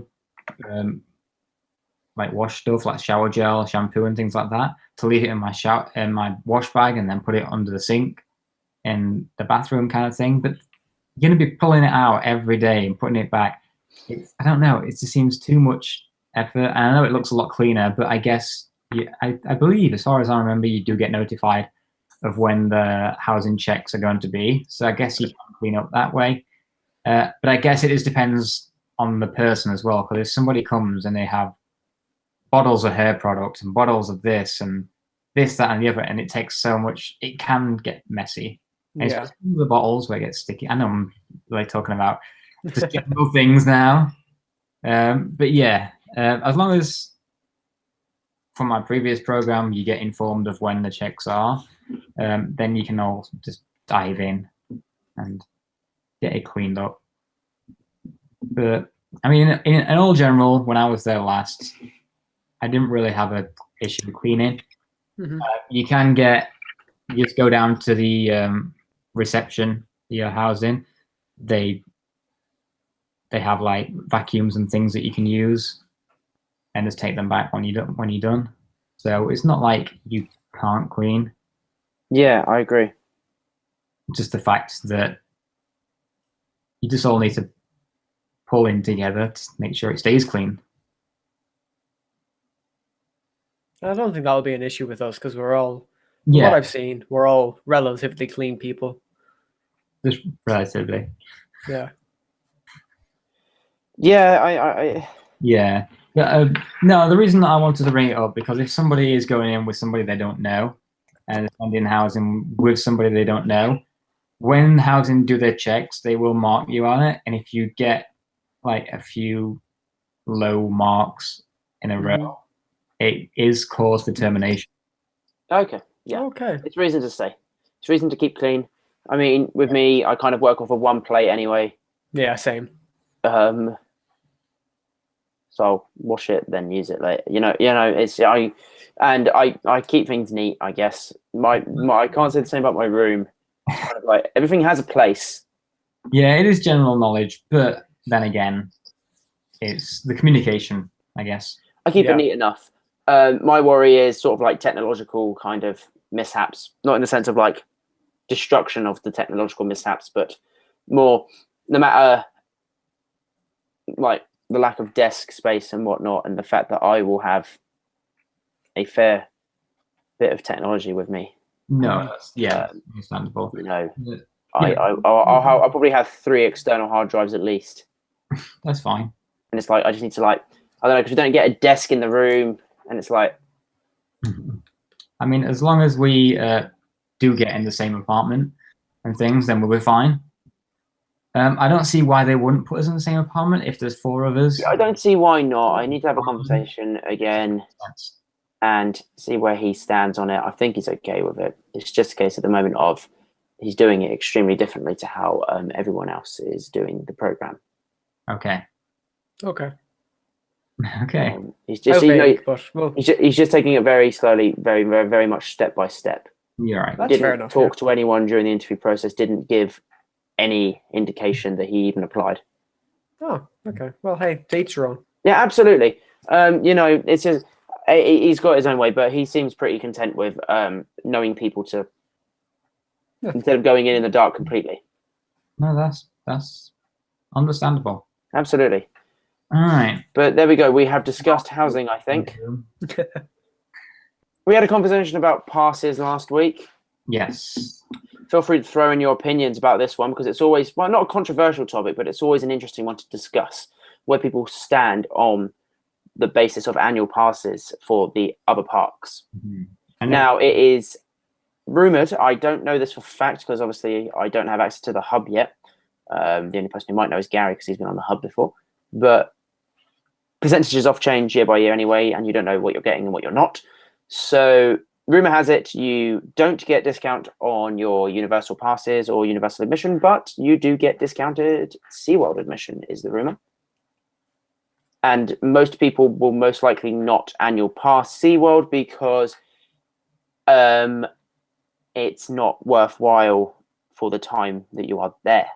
like wash stuff, like shower gel, shampoo, and things like that, to leave it in my wash bag and then put it under the sink in the bathroom kind of thing. But you're gonna be pulling it out every day and putting it back. I don't know. It just seems too much effort. And I know it looks a lot cleaner, but I guess I believe, as far as I remember, you do get notified of when the housing checks are going to be. So I guess you can clean up that way. But I guess it just depends on the person as well. Because if somebody comes and they have bottles of hair products and bottles of this and this, that, and the other, and it takes so much, it can get messy. And Yeah. especially the bottles where it gets sticky. I know I'm really talking about just general things now. But yeah, as long as from my previous program you get informed of when the checks are, then you can all just dive in and get it cleaned up. But I mean, in all general, when I was there last, I didn't really have an issue cleaning. Mhm. You just go down to the reception, your housing. They have like vacuums and things that you can use, and just take them back when you're done. So it's not like you can't clean. yeah, I agree. Just the fact that you just all need to pull in together to make sure it stays clean. I don't think that'll be an issue with us because we're all, from what Yeah, I've seen, we're all relatively clean people. just relatively. Yeah. Yeah, I Yeah. No, the reason that I wanted to bring it up, because if somebody is going in with somebody they don't know and spending housing with somebody they don't know, when housing do their checks, they will mark you on it. And if you get like a few low marks in a row, it is cause for termination. okay. Yeah, Okay. it's reason to stay. It's reason to keep clean. I mean, with me, I kind of work off of one plate anyway. Yeah, same. So I'll wash it, then use it later. It's I keep things neat. I guess I can't say the same about my room. It's kind of like everything has a place. Yeah, it is general knowledge, but then again, it's the communication, I guess. I keep Yeah. it neat enough. My worry is sort of like technological kind of mishaps, not in the sense of like destruction of the technological mishaps, but more no matter like the lack of desk space and whatnot, and the fact that I will have a fair bit of technology with me. No, that's, yeah, understandable. I'll probably have 3 external hard drives at least. That's fine. And it's like I just need to I don't know, because we don't get a desk in the room, and it's like. I mean, as long as we do get in the same apartment and things, then we'll be fine. I don't see why they wouldn't put us in the same apartment if there's 4 of us. I don't see why not. I need to have a conversation again and see where he stands on it. I think he's okay with it. It's just a case at the moment of he's doing it extremely differently to how everyone else is doing the program. Okay. Okay. Okay. He's just he's just taking it very slowly, very, very, very much step by step. You're right. That's fair Didn't enough. talk to anyone during the interview process. Didn't give any indication that he even applied. Oh, okay. Well, hey, dates your own. Yeah, absolutely. It's just he's got his own way, but he seems pretty content with knowing people to instead of going in the dark completely. No, that's understandable. Absolutely. All right. But there we go. We have discussed housing, I think. We had a conversation about passes last week. Yes. Feel free to throw in your opinions about this one because it's always, well, not a controversial topic, but it's always an interesting one to discuss where people stand on the basis of annual passes for the other parks. Mm-hmm. Now, it is rumored, I don't know this for fact because obviously I don't have access to the hub yet. The only person who might know is Gary because he's been on the hub before. But percentages off change year by year anyway, and you don't know what you're getting and what you're not. So rumor has it you don't get discount on your universal passes or universal admission, but you do get discounted SeaWorld admission is the rumor. And most people will most likely not annual pass SeaWorld because it's not worthwhile for the time that you are there.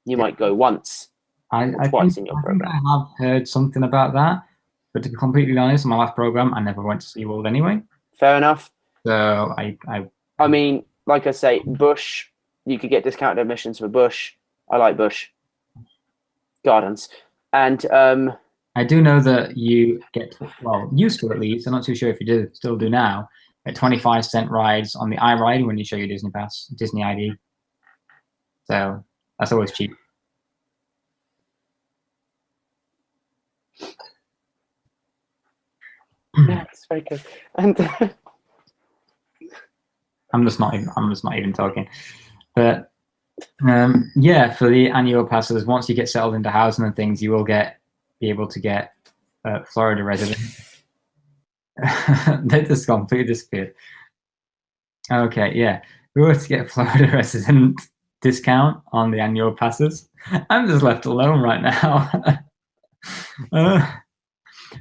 You might go once or twice in your program. I have heard something about that, but to be completely honest, in my last program, I never went to SeaWorld anyway. Fair enough. So I mean, like I say, Bush, you could get discounted admissions for Bush. I like Bush Gardens. And I do know that you get, well, used to at least, I'm not too sure if you still do now, at 25-cent rides on the iRide when you show your Disney Pass, Disney ID. So that's always cheap. yeah, it's very good. And I'm just not even talking. But yeah, for the annual passes, once you get settled into housing and things, you will be able to get Florida resident. They just completely disappeared. Okay, yeah, we were to get Florida resident discount on the annual passes. I'm just left alone right now.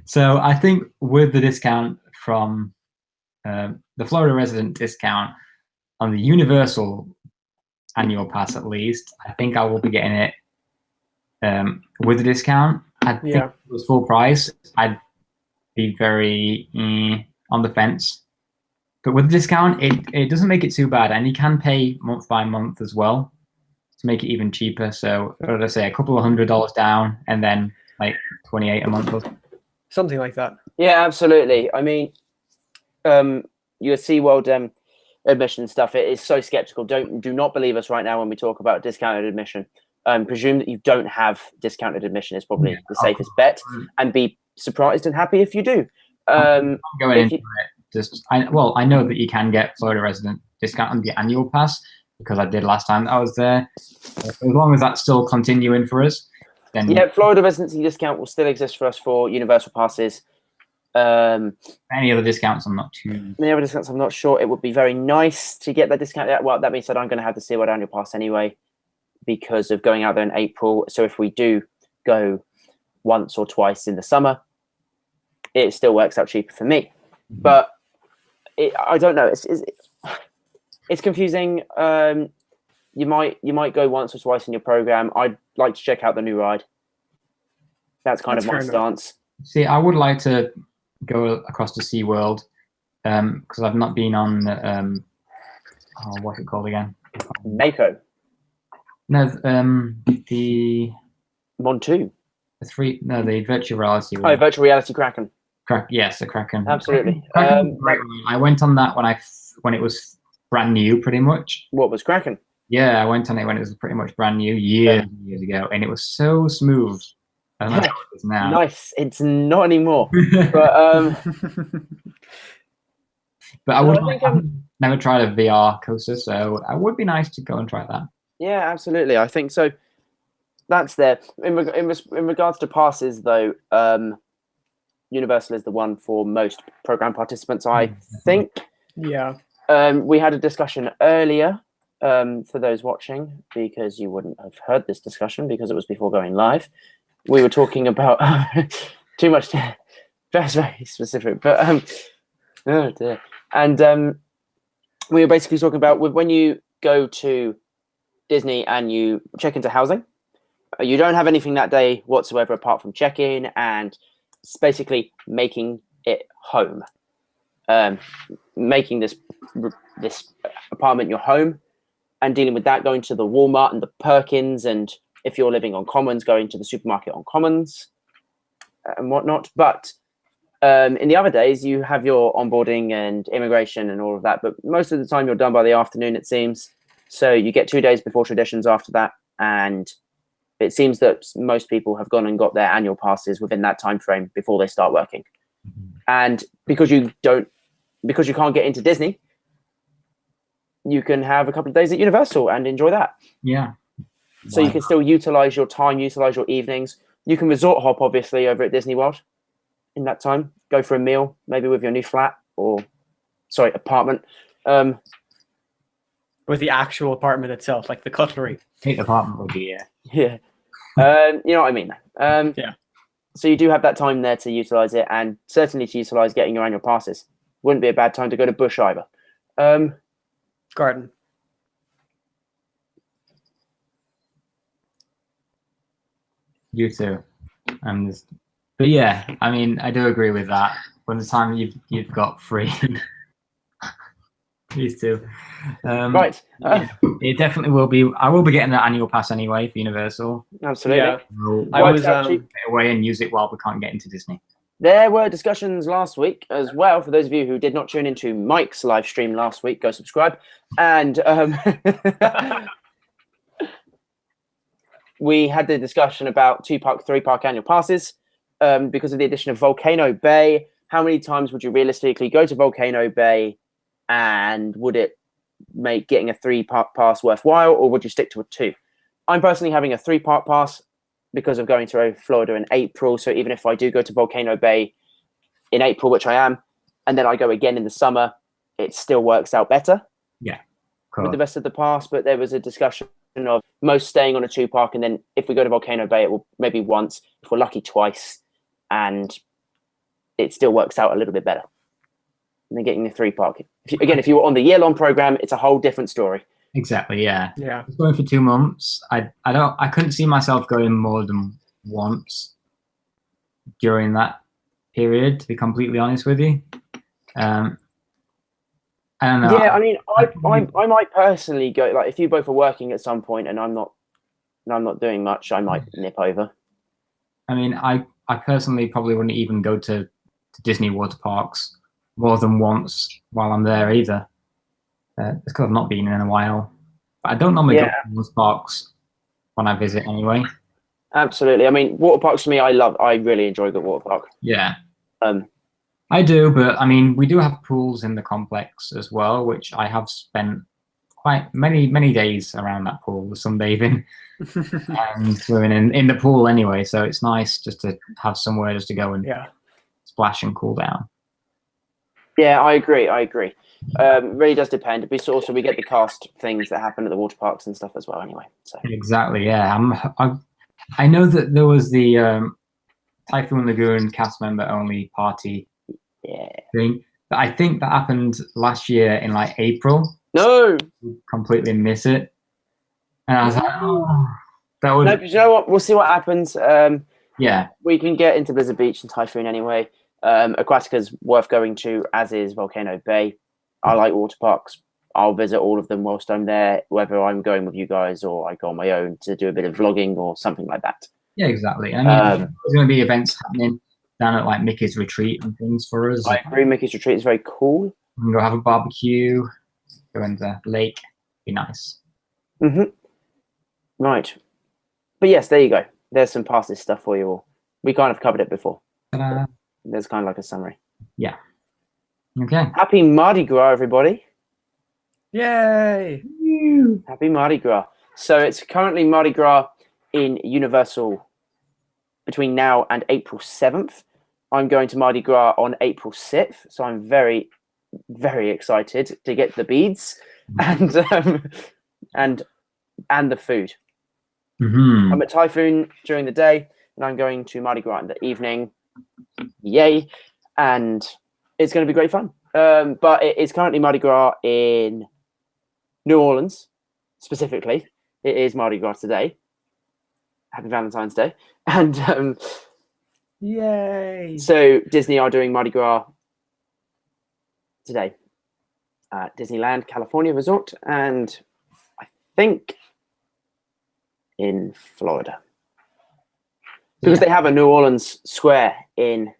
So I think with the discount from the Florida resident discount on the universal annual pass, at least, I think I will be getting it with the discount. I think if it was full price, I'd be very on the fence. But with the discount, it doesn't make it too bad, and you can pay month by month as well to make it even cheaper. So what did I say, a couple of $100 down, and then like $28 a month or something like that. Yeah, absolutely. I mean, your SeaWorld admission stuff, it is so skeptical. Do not believe us right now when we talk about discounted admission. Presume that you don't have discounted admission is probably the safest bet, and be surprised and happy if you do. I'm going into it. I know that you can get Florida resident discount on the annual pass because I did last time that I was there. As long as that's still continuing for us, then yeah, Florida residency discount will still exist for us for universal passes. Any other discounts, I'm not too. Any other discounts, I'm not sure. It would be very nice to get that discount. Well, that being said, I'm going to have the SeaWorld annual pass anyway because of going out there in April. So if we do go once or twice in the summer, it still works out cheaper for me. Mm-hmm. But I don't know. It's confusing. You might go once or twice in your program. I'd like to check out the new ride. That's kind of my stance. See, I would like to go across to SeaWorld because I've not been on what's it called again? Mako. No, the Montu. The virtual reality one. Oh, virtual reality Kraken. Yes, the Kraken. Absolutely. I went on that when it was brand new, pretty much. What was Kraken? Yeah, I went on it when it was pretty much brand new years ago, and it was so smooth. I don't know how it is now. Nice. It's not anymore. But but I've never tried a VR coaster, so it would be nice to go and try that. Yeah, absolutely. I think so. That's there. In regards to passes, though, Universal is the one for most program participants, I think. Yeah. We had a discussion earlier for those watching, because you wouldn't have heard this discussion because it was before going live. We were talking about too much. That's very specific, but oh dear. And we were basically talking about when you go to Disney and you check into housing, you don't have anything that day whatsoever apart from check-in and basically making it home, making this apartment your home, and dealing with that, going to the Walmart and the Perkins, and if you're living on Commons, going to the supermarket on Commons and whatnot. But In the other days, you have your onboarding and immigration and all of that, but most of the time you're done by the afternoon, it seems. So you get 2 days before traditions after that, and it seems that most people have gone and got their annual passes within that time frame before they start working. And because you can't get into Disney, you can have a couple of days at Universal and enjoy that. Yeah. So you can still utilize your time, utilize your evenings. You can resort hop, obviously, over at Disney World in that time. Go for a meal, maybe with your new flat apartment. With the actual apartment itself, like the cutlery. I think the apartment would be, yeah. Yeah. You know what I mean? Yeah. So you do have that time there to utilize it, and certainly to utilize getting your annual passes. Wouldn't be a bad time to go to Busch either. Garden. You too. But yeah, I mean, I do agree with that. When the time you've got free, these two. Right. Yeah, it definitely will be. I will be getting that annual pass anyway for Universal. Absolutely. Yeah. We'll I was get away and use it while we can't get into Disney. There were discussions last week as well. For those of you who did not tune into Mike's live stream last week, go subscribe. And we had the discussion about 2-park, 3-park annual passes because of the addition of Volcano Bay. How many times would you realistically go to Volcano Bay, and would it make getting a 3-park pass worthwhile, or would you stick to a 2? I'm personally having a 3-park pass because of going to Florida in April. So even if I do go to Volcano Bay in April, which I am, and then I go again in the summer, it still works out better. Yeah, cool. With the rest of the pass. But there was a discussion of most staying on a 2-park, and then if we go to Volcano Bay, it will maybe once, if we're lucky, twice, and it still works out a little bit better than getting the 3-park. If you were on the year-long program, it's a whole different story. Exactly. Yeah. Yeah. Going for 2 months. I couldn't see myself going more than once during that period, to be completely honest with you. I don't know. Yeah, I mean, I might personally go, like, if you both are working at some point and I'm not doing much, I might nip over. I mean, I personally probably wouldn't even go to Disney water parks more than once while I'm there either. It's because I've not been in a while. But I don't normally go to those parks when I visit anyway. Absolutely. I mean, water parks for me, I really enjoy the water park. Yeah. I do, but I mean, we do have pools in the complex as well, which I have spent quite many days around that pool, sunbathing and swimming in the pool anyway. So it's nice just to have somewhere just to go and splash and cool down. Yeah, I agree. Really does depend. But also we get the cast things that happen at the water parks and stuff as well. Anyway, so exactly. Yeah, I know that there was the Typhoon Lagoon cast member only party thing. But I think that happened last year in like April. No, completely miss it. And I was like, oh, that would. No, but you know what? We'll see what happens. Yeah, we can get into Blizzard Beach and Typhoon anyway. Aquatica's worth going to, as is Volcano Bay. I like water parks. I'll visit all of them whilst I'm there, whether I'm going with you guys or I go on my own to do a bit of vlogging or something like that. Yeah, exactly. I mean, there's going to be events happening down at like Mickey's Retreat and things for us. I agree. Mickey's Retreat is very cool. We can go have a barbecue, go into the lake. Be nice. Right. But yes, there you go. There's some past this stuff for you all. We kind of covered it before. There's kind of like a summary. Yeah. Okay. Happy Mardi Gras, everybody. Yay! Happy Mardi Gras. So it's currently Mardi Gras in Universal between now and April 7th. I'm going to Mardi Gras on April 6th. So I'm very, very excited to get the beads and the food. I'm at Typhoon during the day, and I'm going to Mardi Gras in the evening. Yay! And it's going to be great fun. But it's currently Mardi Gras in New Orleans, specifically. It is Mardi Gras today. Happy Valentine's Day. And yay! So Disney are doing Mardi Gras today at Disneyland California Resort, and I think in Florida, because they have a New Orleans Square in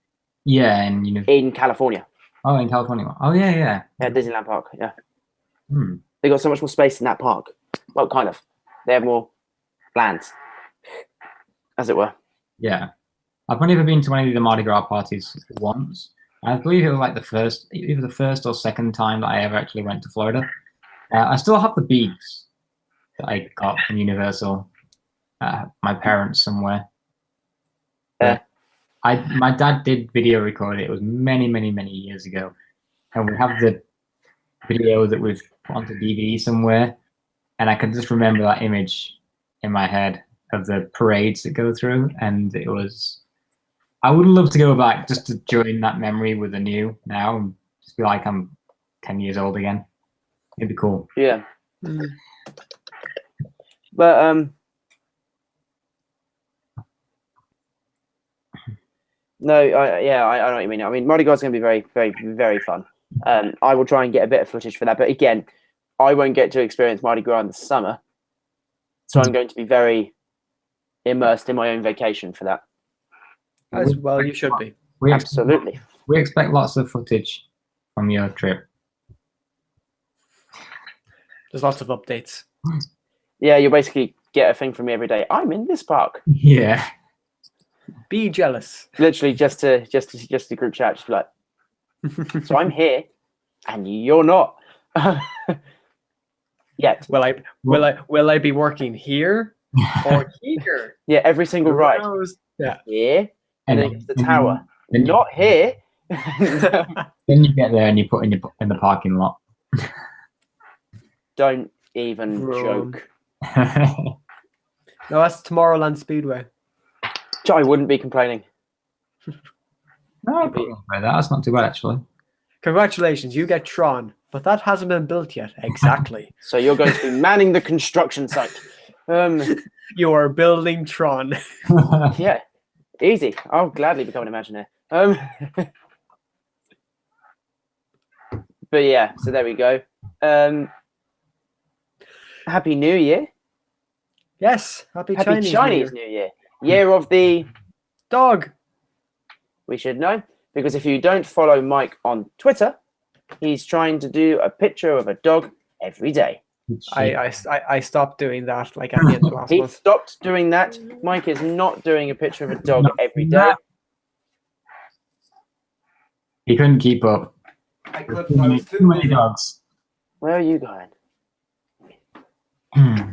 Yeah, and in California. oh, in California. Oh, yeah, yeah. Yeah, Disneyland Park. Yeah, Hmm. they got so much more space in that park. Well, kind of. They have more land, as it were. Yeah. I've only ever been to any of the Mardi Gras parties once. I believe it was like either the first or second time that I ever actually went to Florida. I still have the beads that I got from Universal. My parents somewhere. Yeah. My dad did video record it. It was many, many, many years ago, and we have the video that we've put onto DVD somewhere. And I can just remember that image in my head of the parades that go through, and it was. I would love to go back just to join that memory with the new now and just be like I'm 10 years old again. It'd be cool. Yeah. Mm. But no, I know what you mean. I mean, Mardi Gras is going to be very, very, very fun. I will try and get a bit of footage for that. But again, I won't get to experience Mardi Gras in the summer, so I'm going to be very immersed in my own vacation for that. As well, you should be. Absolutely. We expect lots of footage from your trip. There's lots of updates. Yeah, you basically get a thing from me every day. I'm in this park. Yeah. Be jealous. Literally, just the group chat, just be like, so I'm here, and you're not. Yet. Will I be working here or here? Yeah, every single ride. Yeah. Here, and then it's the tower. Not here. Then you get there and you put in the parking lot. Don't even joke. No, that's Tomorrowland Speedway. I wouldn't be complaining. No, that's not too bad actually. Congratulations, you get Tron, but that hasn't been built yet. Exactly. So you're going to be manning the construction site. You are building Tron. Yeah, easy. I'll gladly become an Imagineer. But yeah, so there we go. Happy New Year. Yes, happy Chinese New Year. Year of the dog. We should know, because if you don't follow Mike on Twitter, he's trying to do a picture of a dog every day. I stopped doing that like at the end of last He month. stopped doing that. Mike is not doing a picture of a dog every day. He couldn't keep up. I couldn't. I was Too many dogs. Where are you going?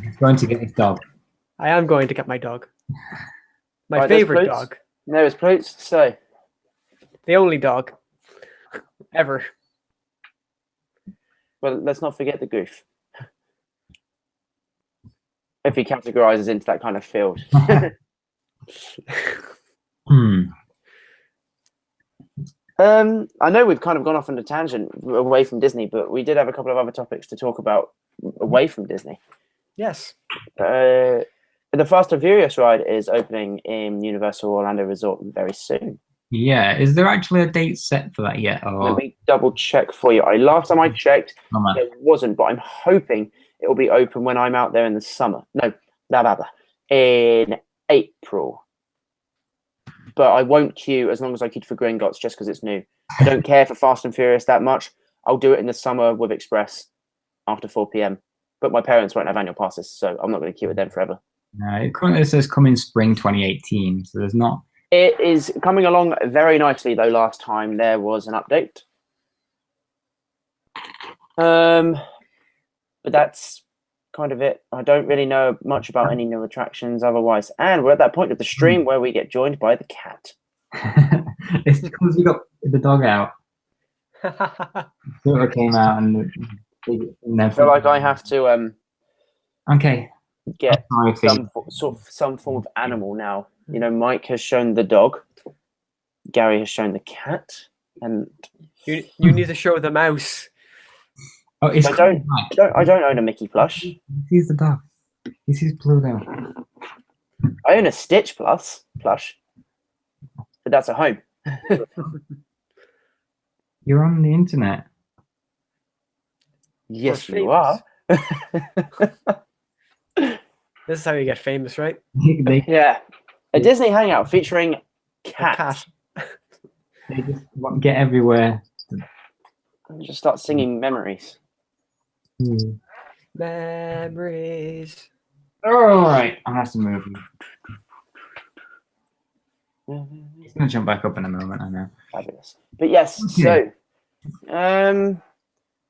He's going to get his dog. I am going to get my dog. My Right, there's favorite Plutes. dog. There's Plutes. So, The only dog ever. well, let's not forget the goof. If he categorizes into that kind of field. I know we've kind of gone off on a tangent away from Disney, but we did have a couple of other topics to talk about away from Disney. Yes. The Fast and Furious ride is opening in Universal Orlando Resort very soon. Yeah, is there actually a date set for that yet? Or... Let me double check for you. Last time I checked, there wasn't, but I'm hoping it will be open when I'm out there in the summer. No, in April. But I won't queue as long as I queue for Gringotts just because it's new. I don't care for Fast and Furious that much. I'll do it in the summer with Express after 4 p.m. But my parents won't have annual passes, so I'm not going to queue with them forever. No, it currently says coming spring 2018, so there's not. It is coming along very nicely, though. Last time there was an update. But that's kind of it. I don't really know much about any new attractions otherwise. And we're at that point of the stream where we get joined by the cat. It's because we got the dog out. Sort of came out and I feel like I have to okay. Get some form of animal now. You know, Mike has shown the dog. Gary has shown the cat, and you need to show the mouse. Oh, it's I don't own a Mickey plush. He's the dog. This is Pluto. I own a Stitch plush, but that's at home. You're on the internet. Yes, you are. This is how you get famous, right? Yeah. A Disney Hangout featuring cat. They just get everywhere. And just start singing memories. Memories. All right, I'll have to move. He's gonna jump back up in a moment. I know. Fabulous. But yes, Okay. so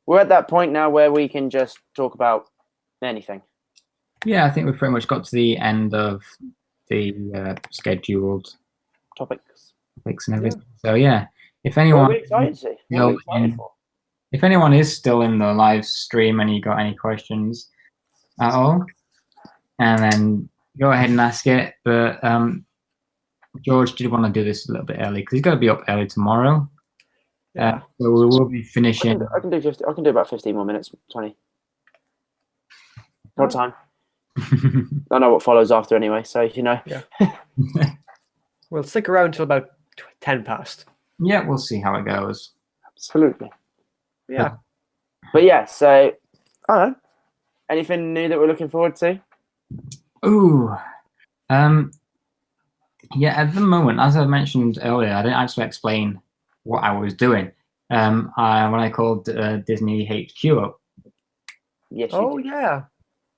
we're at that point now where we can just talk about anything. Yeah, I think we've pretty much got to the end of the scheduled Topics. topics and everything. So yeah, if anyone, What are we excited to? What are we excited for? if anyone is still in the live stream and you got any questions at all, and then go ahead and ask it. But George did want to do this a little bit early because he's got to be up early tomorrow. Yeah. So we will be finishing. I can do 50. I can do about 15 more minutes. 20. What time? I know what follows after anyway, so you know. Yeah. We'll stick around till about 10 past. Yeah, we'll see how it goes. Absolutely. Yeah. But yeah, so I don't know. Anything new that we're looking forward to? Ooh. Yeah, at the moment, as I mentioned earlier, I didn't actually explain what I was doing. When I called Disney HQ up, Yes. Oh, yeah.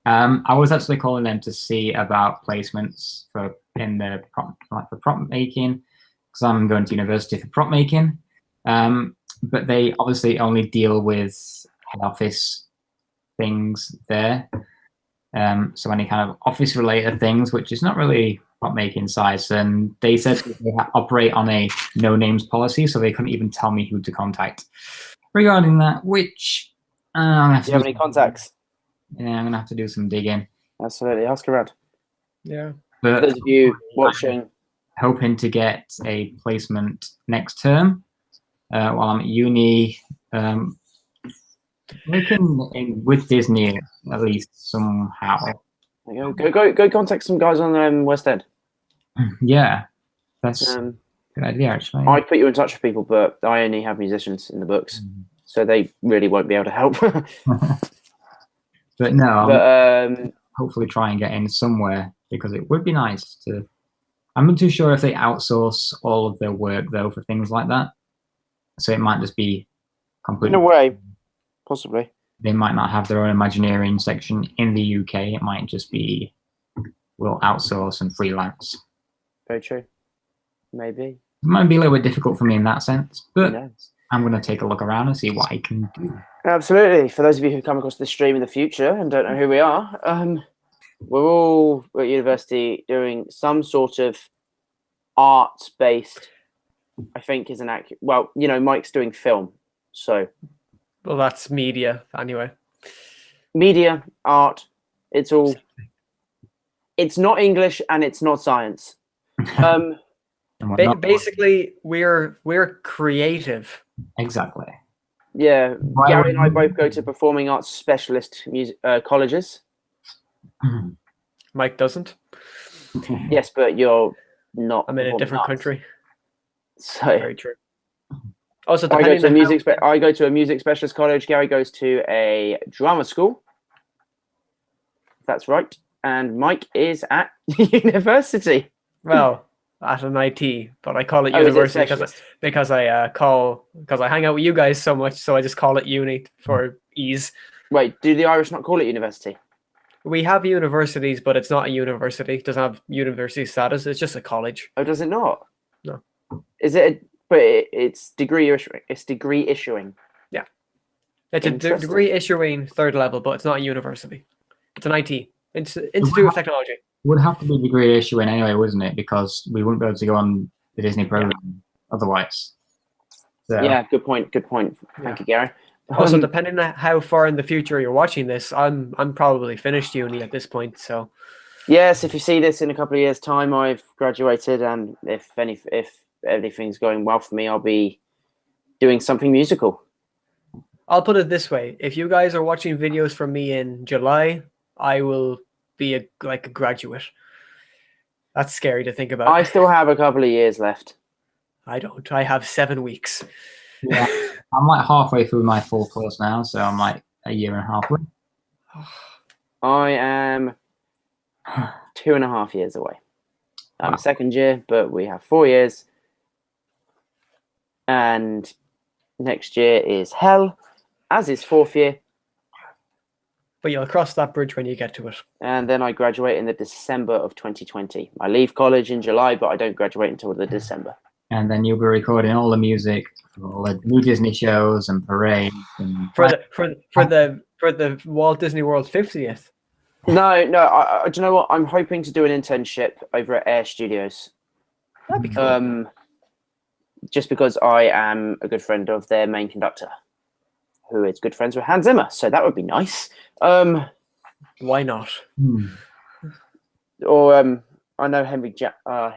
I was actually calling them to see about placements for prop making, because I'm going to university for prop making. But they obviously only deal with head office things there. So any kind of office related things, which is not really prop making size. And they said that they operate on a no names policy, so they couldn't even tell me who to contact regarding that. Which Do you have any contacts? Yeah, I'm gonna have to do some digging. Absolutely. Ask around. Yeah. But For those of you watching, hoping to get a placement next term while I'm at uni. Working with Disney at least somehow. go contact some guys on West End. Yeah, that's a good idea actually. I'd put you in touch with people, but I only have musicians in the books, so they really won't be able to help. But no, but hopefully try and get in somewhere because it would be nice to. I'm not too sure if they outsource all of their work though for things like that, so it might just be completely. in a way, possibly. They might not have their own Imagineering section in the UK. It might just be we'll outsource and freelance. Very true. Maybe. It might be a little bit difficult for me in that sense, Who but knows? I'm going to take a look around and see what I can do. Absolutely. For those of you who come across this stream in the future and don't know who we are, we're all at university doing some sort of arts-based, I think is an accurate. Well, you know, Mike's doing film, so Well, that's media anyway. media, art, it's all. It's not English and it's not science. Basically, we're creative. Exactly. Yeah, Gary and I both go to performing arts specialist music colleges. Mike doesn't. Yes, but you're not. I'm in a different country. So very true. Also, I go to I go to a music specialist college. Gary goes to a drama school. That's right. And Mike is at university. Well, at an IT, but I call it university because I hang out with you guys so much, so I just call it uni for ease. Wait, do the Irish not call it university? We have universities, but it's not a university. It doesn't have university status. It's just a college. Oh, does it not? No. Is it? But it's degree issuing. It's degree issuing. Yeah, it's a degree issuing third level, but it's not a university. It's an IT Institute of Technology. Would have to be degree issuing anyway, wouldn't it? Because we wouldn't be able to go on the Disney program otherwise. So. Yeah, good point. Good point. Thank you, Gary. Also, depending on how far in the future you're watching this, I'm probably finished uni at this point. So, yes, if you see this in a couple of years' time, I've graduated, and if everything's going well for me, I'll be doing something musical. I'll put it this way: if you guys are watching videos from me in July, I will be a graduate. That's scary to think about. I still have a couple of years left. I don't. I have 7 weeks. Yeah, I'm like halfway through my full course now, so I'm like a year and a half away. I am 2.5 years away. I'm second year, but we have 4 years. and next year is hell, as is fourth year. But you'll cross that bridge when you get to it. And then I graduate in the December of 2020. I leave college in July, but I don't graduate until the December. And then you'll be recording all the music for all the new Disney shows and parades. And For the Walt Disney World 50th. No. Do you know what? I'm hoping to do an internship over at Air Studios. That'd be cool. Just because I am a good friend of their main conductor, who is good friends with Hans Zimmer. So that would be nice. Why not? Or I know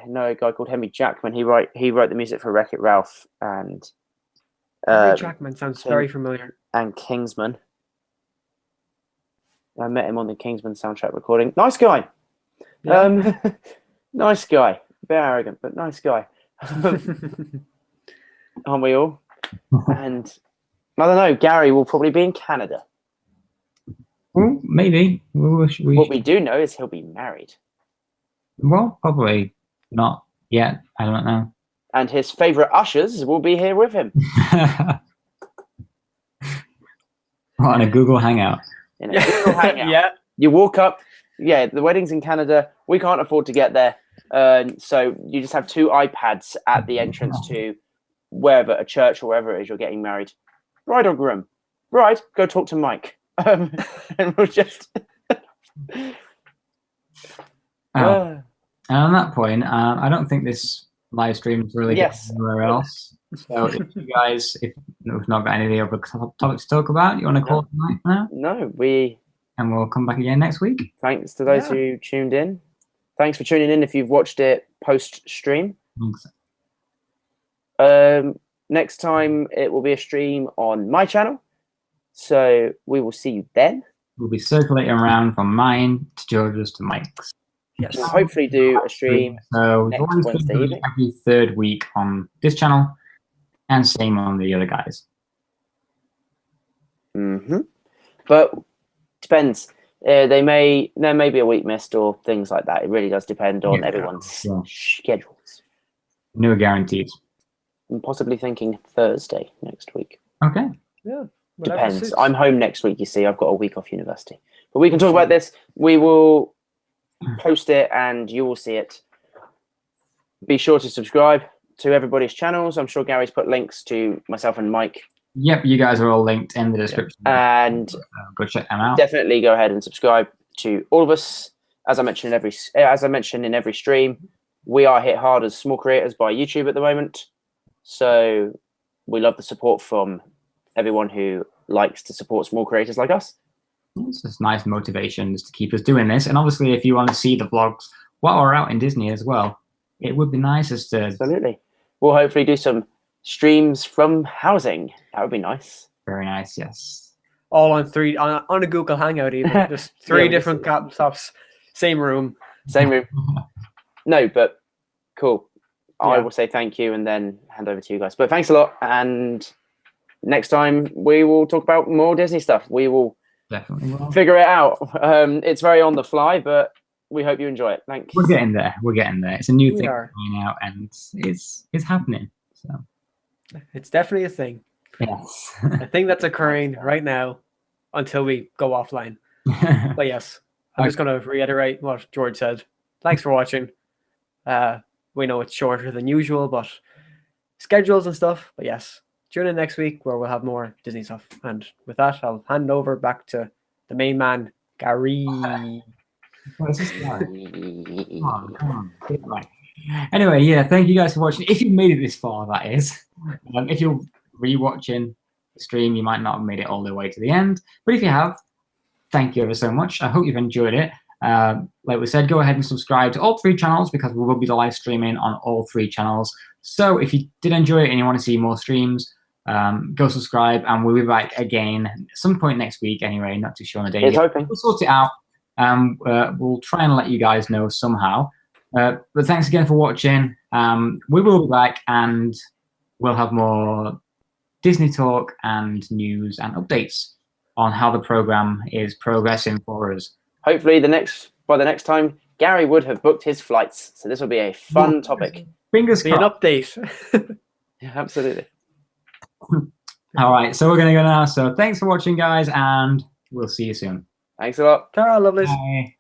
know a guy called Henry Jackman. He wrote the music for Wreck-It Ralph and Henry Jackman sounds very familiar. And Kingsman. I met him on the Kingsman soundtrack recording. Nice guy. Yeah. Nice guy. A bit arrogant, but nice guy. Aren't we all? And I don't know, Gary will probably be in Canada. Well, maybe. What we do know is he'll be married. Well, probably not yet. I don't know. And his favourite ushers will be here with him. On a Google Hangout. In a Google Hangout. Yeah. You walk up. Yeah, the wedding's in Canada. We can't afford to get there. So you just have 2 iPads at the entrance to wherever, a church or wherever it is you're getting married. Bride or groom? Bride, go talk to Mike. And we'll just... And on that point, I don't think this live stream is really Yes. going anywhere else. So if you guys, if we've not got any other topics to talk about, you want to call it tonight for now? No, And we'll come back again next week. thanks to those who tuned in. Thanks for tuning in if you've watched it post-stream. Thanks. Next time it will be a stream on my channel. So we will see you then. We'll be circulating around from mine to George's to Mike's. Yes. We'll hopefully do a stream. So next the live stream Wednesday will be evening. every 3rd week on this channel, and same on the other guys. But depends. There may be a week missed or things like that. It really does depend on everyone's schedules. No guarantees. I'm possibly thinking Thursday next week. Okay. Yeah. whatever Depends. suits. I'm home next week, you see. I've got a week off university. But we can talk about this. We will post it and you will see it. Be sure to subscribe to everybody's channels. I'm sure Gary's put links to myself and Mike. Yep, you guys are all linked in the description. And Go check them out. definitely go ahead and subscribe to all of us. As I mentioned in every stream, we are hit hard as small creators by YouTube at the moment. So we love the support from everyone who likes to support small creators like us. It's just nice motivations to keep us doing this. And obviously, if you want to see the vlogs while we're out in Disney as well, it would be nice as to... Absolutely. We'll hopefully do some streams from housing. That would be nice. Very nice, yes. All on a Google Hangout even. Just 3 Yeah, different laptops, same room. Same room. No, but cool. I Yeah. will say thank you and then hand over to you guys. But thanks a lot. And next time we will talk about more Disney stuff. We will Definitely will. figure it out. It's very on the fly, but we hope you enjoy it. Thanks. We're getting there. We're getting there. It's a new We thing are. coming out, and it's happening. So It's definitely a thing. yes. A thing that's occurring right now until we go offline. But yes, I'm just going to reiterate what George said. Thanks for watching. We know it's shorter than usual, but schedules and stuff. But yes, tune in next week where we'll have more Disney stuff. And with that, I'll hand over back to the main man, Gary. What is this guy? Come on. Get it right. Anyway, yeah, thank you guys for watching. If you've made it this far, that is. If you're rewatching the stream, you might not have made it all the way to the end. But if you have, thank you ever so much. I hope you've enjoyed it. Like we said, go ahead and subscribe to all 3 channels because we will be live streaming on all 3 channels. So if you did enjoy it and you want to see more streams, go subscribe, and we'll be back again at some point next week anyway. Not too sure on the day Here's yet. hoping. We'll sort it out. We'll try and let you guys know somehow. But thanks again for watching. We will be back and we'll have more Disney talk and news and updates on how the program is progressing for us. Hopefully by the next time, Gary would have booked his flights. So this will be a fun topic. Fingers Be an crossed. update. Yeah, absolutely. All right, so we're going to go now. So thanks for watching, guys, and we'll see you soon. Thanks a lot. Ta-ra, lovelies. Bye.